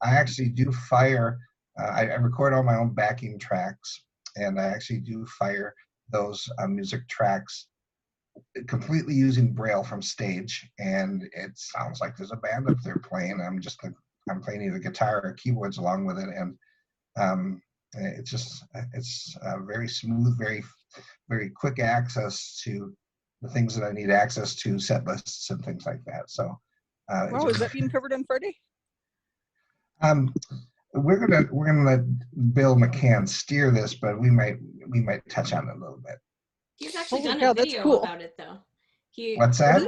I actually do fire, I record all my own backing tracks, and I actually do fire those music tracks completely using Braille from stage, and it sounds like there's a band up there playing. I'm playing either guitar or keyboards along with it, and it's very smooth, very quick access to the things that I need access to, set lists and things like that. So, wow, is that being covered on Friday? We're gonna let Bill McCann steer this, but we might touch on it a little bit. He's actually Holy done cow, a that's video cool. about it, though. What's that?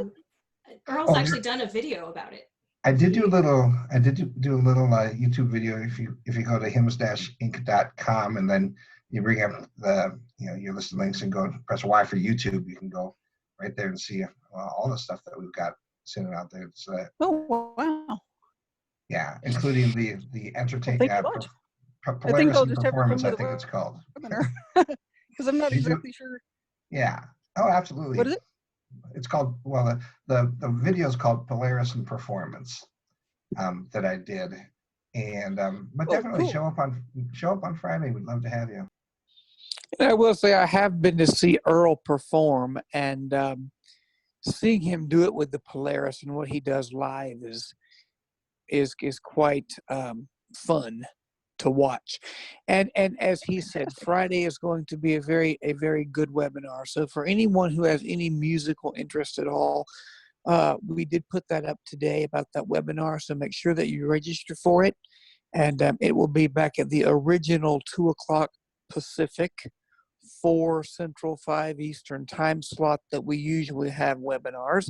Earl's Oh, actually done a video about it. I did do a little YouTube video. If you go to hims-inc.com and then you bring up your list of links and go press Y for YouTube, you can go right there and see all the stuff that we've got sitting out there. So that, Oh, wow. yeah, including the entertainment. Thank you much. I think Polaris I'll and just have to come Performance, to I the think it's called. webinar because I'm not They do- exactly sure. Yeah. Oh, absolutely. What is it? It's called, well, the video is called Polaris and Performance that I did, and but definitely cool. show up on Friday. We'd love to have you. And I will say I have been to see Earl perform, and seeing him do it with the Polaris and what he does live is quite fun to watch. And as he said, Friday is going to be a very good webinar. So for anyone who has any musical interest at all, we did put that up today about that webinar. So make sure that you register for it, and it will be back at the original 2 o'clock Pacific, 4 Central, 5 Eastern time slot that we usually have webinars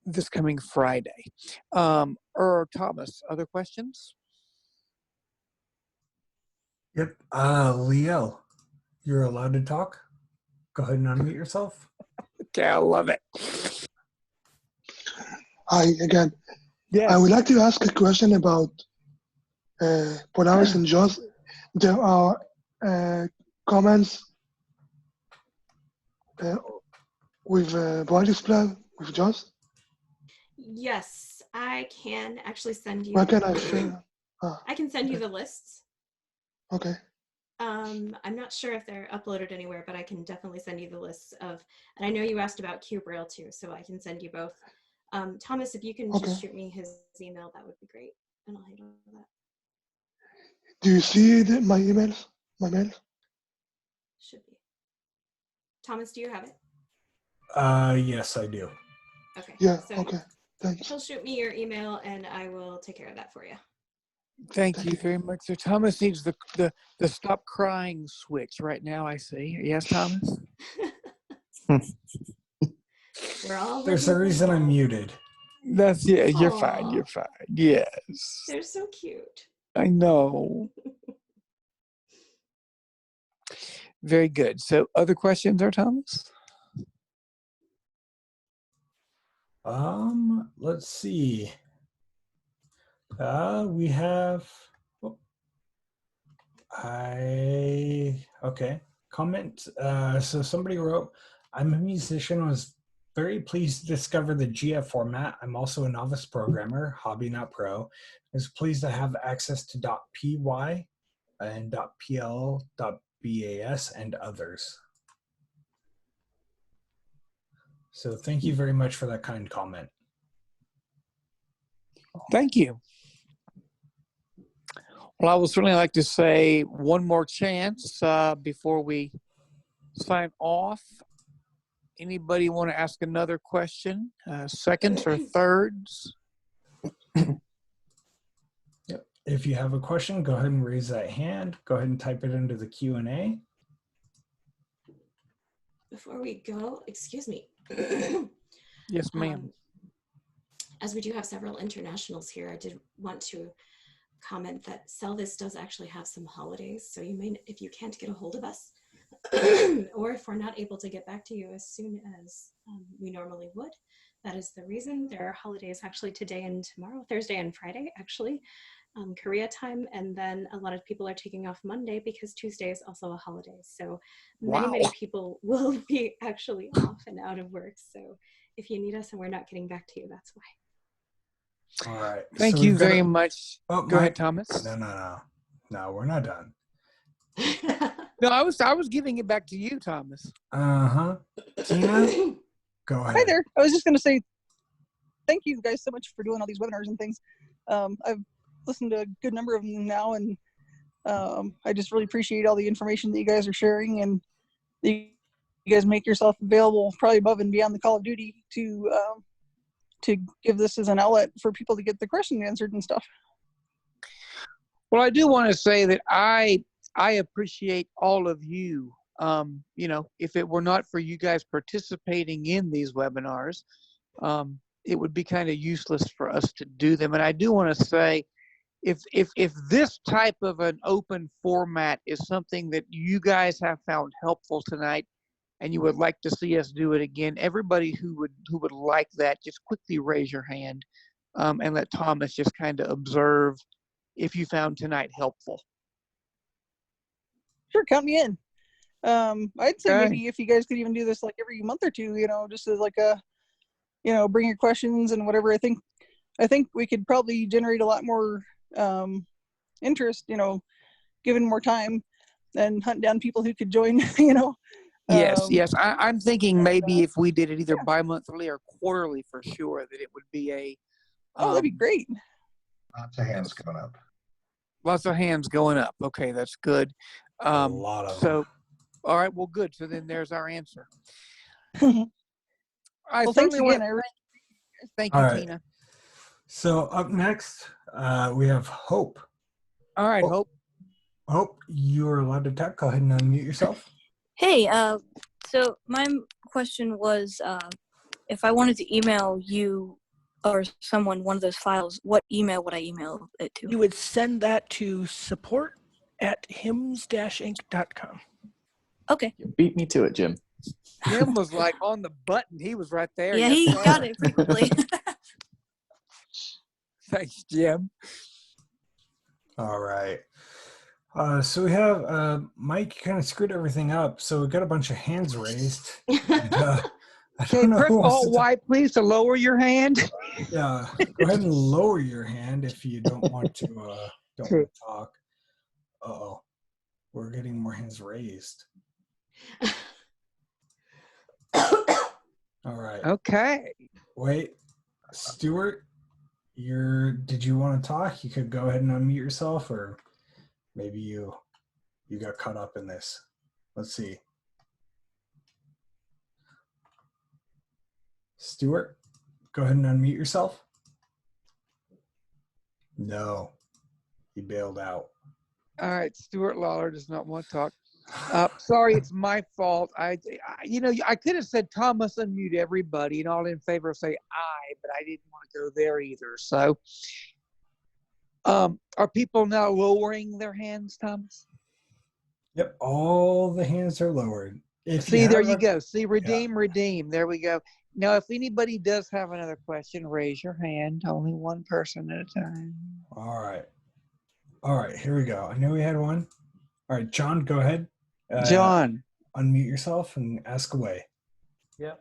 this coming Friday. Thomas, other questions? Yep. Leo, you're allowed to talk. Go ahead and unmute yourself. Okay, I love it. Hi again. Yes. I would like to ask a question about Polaris and JAWS. There are comments with braille display with JAWS. Yes, I can actually send you. Where can I find? I can send you the lists. Okay. I'm not sure if they're uploaded anywhere, but I can definitely send you the lists of, and I know you asked about QBraille too, so I can send you both. Thomas, if you can just shoot me his email, that would be great, and I'll handle that. Do you see my emails? My mail? Should be. Thomas, do you have it? Yes, I do. Okay. Yeah, So okay. Thanks. he'll shoot me your email, and I will take care of that for you. Thank you very much. So Thomas needs the stop crying switch right now, I see. Yes, Thomas? We're all There's a reason I'm muted. That's, yeah, you're Aw. fine. You're fine. Yes. They're so cute. I know. Very good. So other questions there, Thomas? Let's see. We have, okay, comment. So somebody wrote, I'm a musician, was very pleased to discover the GF format. I'm also a novice programmer, hobby not pro. I was pleased to have access to .py and .pl, .bas, and others. So thank you very much for that kind comment. Thank you. Well, I would certainly like to say one more chance before we sign off. Anybody want to ask another question? Seconds or thirds? Yep. If you have a question, go ahead and raise that hand. Go ahead and type it into the Q&A. Before we go, excuse me. Yes, ma'am. As we do have several internationals here, I did want to comment that Sell This does actually have some holidays. So you may, if you can't get a hold of us, or if we're not able to get back to you as soon as we normally would, that is the reason. There are holidays actually today and tomorrow, Thursday and Friday, actually, Korea time. And then a lot of people are taking off Monday because Tuesday is also a holiday. So many people will be actually off and out of work. So if you need us and we're not getting back to you, that's why. All right. Thank so you we've got very much. Oh, Go ahead, Thomas. No, we're not done. No, I was giving it back to you, Thomas. Tina, go ahead. Hi there. I was just going to say thank you guys so much for doing all these webinars and things. I've listened to a good number of them now, and I just really appreciate all the information that you guys are sharing, and you guys make yourself available probably above and beyond the Call of Duty to give this as an outlet for people to get the questions answered and stuff. Well, I do want to say that I appreciate all of you. You know, if it were not for you guys participating in these webinars, it would be kind of useless for us to do them. And I do want to say, if this type of an open format is something that you guys have found helpful tonight, and you would like to see us do it again, everybody who would like that, just quickly raise your hand, and let Thomas just kind of observe if you found tonight helpful. Sure, count me in. I'd say maybe if you guys could even do this like every month or two, you know, just as like a, you know, bring your questions and whatever. I think we could probably generate a lot more interest, you know, given more time, and hunt down people who could join, you know. Yes. I'm thinking maybe if we did it either bi-monthly or quarterly for sure, that it would be a. That'd be great. Lots of hands going up. Lots of hands going up. Okay, that's good. A lot of them. All right, well, good. So then there's our answer. Well, thanks again. Thank you, Tina. So up next, we have Hope. All right, Hope. Hope, you're allowed to talk. Go ahead and unmute yourself. Hey, so my question was, if I wanted to email you or someone one of those files, what email would I email it to? You would send that to support@hims-inc.com. Okay. You beat me to it, Jim. Jim was like on the button. He was right there. Yeah, Yes, he sir. got it pretty quickly. Thanks, Jim. All right. So we have Mike kind of screwed everything up. So we got a bunch of hands raised. And, Okay, press Alt-Y, please, to lower your hand. Yeah, go ahead and lower your hand if you don't want to talk. Uh-oh, we're getting more hands raised. All right. Okay. Wait, Stuart, did you want to talk? You could go ahead and unmute yourself, or maybe you got caught up in this. Let's see. Stuart, go ahead and unmute yourself. No, he bailed out. All right, Stuart Lawler does not want to talk. Sorry, it's my fault. I could have said Thomas, unmute everybody, and all in favor say aye, but I didn't want to go there either. So, are people now lowering their hands, Thomas? Yep, all the hands are lowered. See, there you go. See, redeem. There we go. Now, if anybody does have another question, raise your hand. Only one person at a time. All right, here we go. I know we had one. All right, John, go ahead. John. Unmute yourself and ask away. Yeah.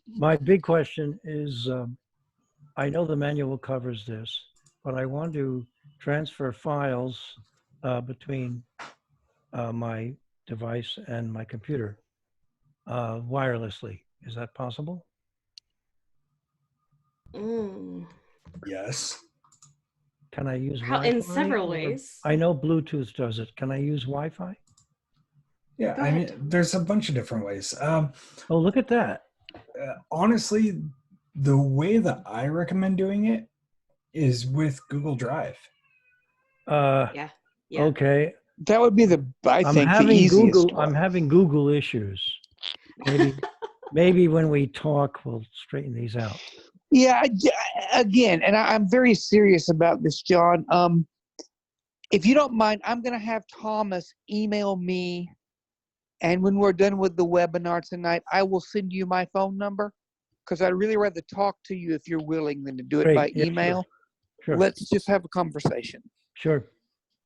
My big question is, I know the manual covers this, but I want to transfer files between my device and my computer wirelessly. Is that possible? Yes. Can I use How, Wi-Fi? in several or- ways. I know Bluetooth does it. Can I use Wi-Fi? Yeah, Go I ahead. mean, there's a bunch of different ways. Oh, look at that. Honestly, the way that I recommend doing it is with Google Drive. Yeah. Okay. That would be I I'm think, the having easiest Google. I'm one. having Google issues. Maybe when we talk, we'll straighten these out. Yeah, again, and I'm very serious about this, John. If you don't mind, I'm going to have Thomas email me, and when we're done with the webinar tonight, I will send you my phone number, because I'd really rather talk to you if you're willing than to do it Great. by Yeah, sure. email. Sure. Let's just have a conversation. Sure.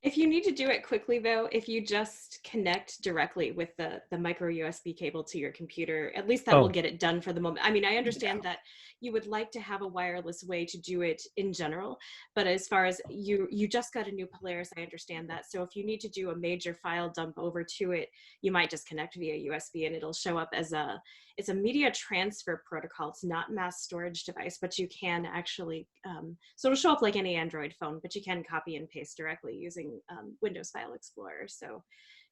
If you need to do it quickly, though, if you just connect directly with the micro USB cable to your computer, at least that will Oh. get it done for the moment. I mean, I understand that you would like to have a wireless way to do it in general, but as far as you just got a new Polaris, I understand that. So if you need to do a major file dump over to it, you might just connect via USB, and it'll show up as it's a media transfer protocol. It's not mass storage device, but you can actually, so it'll show up like any Android phone, but you can copy and paste directly using Windows File Explorer. So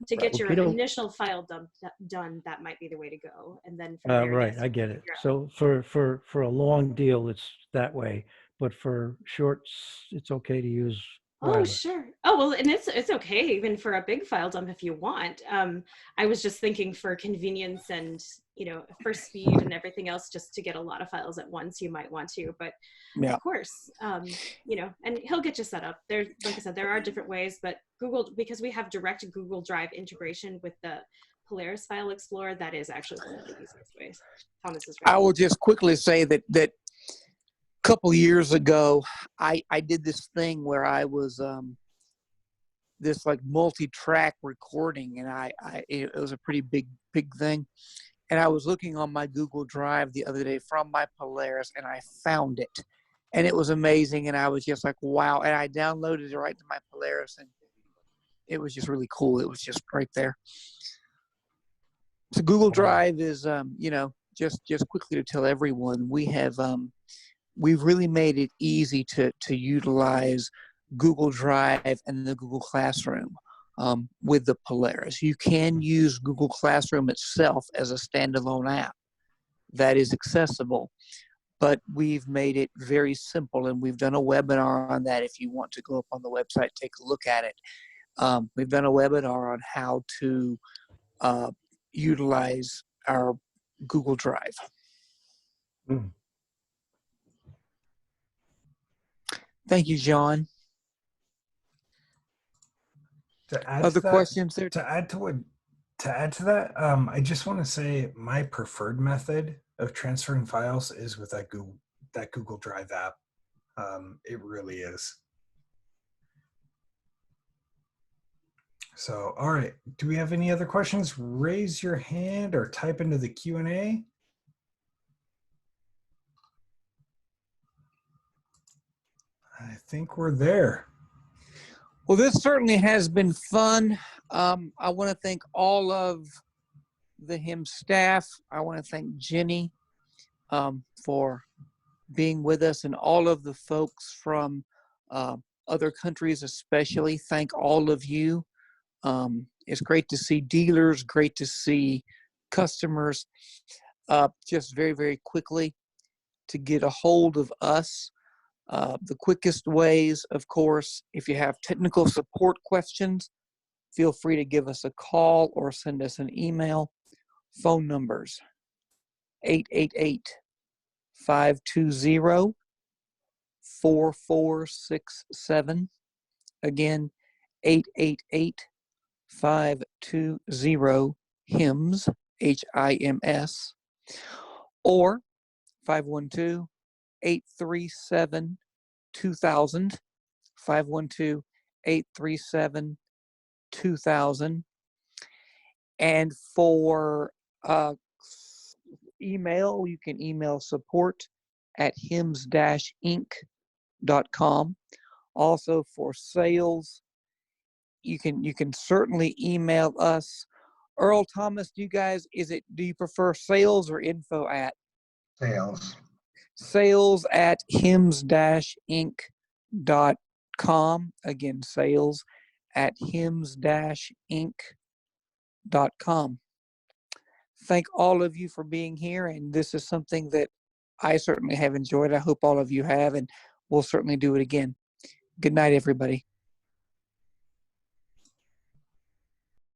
to get your Okey-doke. initial file dump done, that might be the way to go. And then from there, Right. yes, I get it. So for a long deal, it's that way, but for shorts, it's okay to use oh, wireless. sure. Oh, well, and it's okay even for a big file dump if you want. I was just thinking for convenience and, for speed and everything else, just to get a lot of files at once, you might want to, but Yeah. of course, and he'll get you set up. There, like I said, there are different ways, but because we have direct Google Drive integration with the Polaris File Explorer, that is actually one of the easiest ways. Thomas is right. I will just quickly say that a couple years ago, I did this thing where I was this like multi-track recording, and it was a pretty big thing. And I was looking on my Google Drive the other day from my Polaris, and I found it, and it was amazing. And I was just like, wow! And I downloaded it right to my Polaris, and it was just really cool. It was just right there. So Google Drive is, just quickly to tell everyone, we've really made it easy to utilize Google Drive and the Google Classroom with the Polaris. You can use Google Classroom itself as a standalone app that is accessible, but we've made it very simple, and we've done a webinar on that. If you want to go up on the website, take a look at it. We've done a webinar on how to utilize our Google Drive. Mm. Thank you, John. Other questions there? To add to that, I just want to say my preferred method of transferring files is with that Google Drive app. It really is. So, all right. Do we have any other questions? Raise your hand or type into the Q&A. I think we're there. Well, this certainly has been fun. I want to thank all of the HIMS staff. I want to thank Jenny for being with us, and all of the folks from other countries especially. Thank all of you. It's great to see dealers, great to see customers. Just very, very quickly, to get a hold of us, the quickest ways, of course, if you have technical support questions, feel free to give us a call or send us an email. Phone numbers: 888-520-4467. Again, 888-520-HIMS, HIMS, or 512-837-2000, 512-837-2000. And for email, you can email support@hims-inc.com. Also for sales, you can certainly email us. Earl, Thomas, do you prefer sales or info at? Sales. Sales@hims-inc.com. Again, sales@hims-inc.com. Thank all of you for being here, and this is something that I certainly have enjoyed. I hope all of you have, and we'll certainly do it again. Good night, everybody.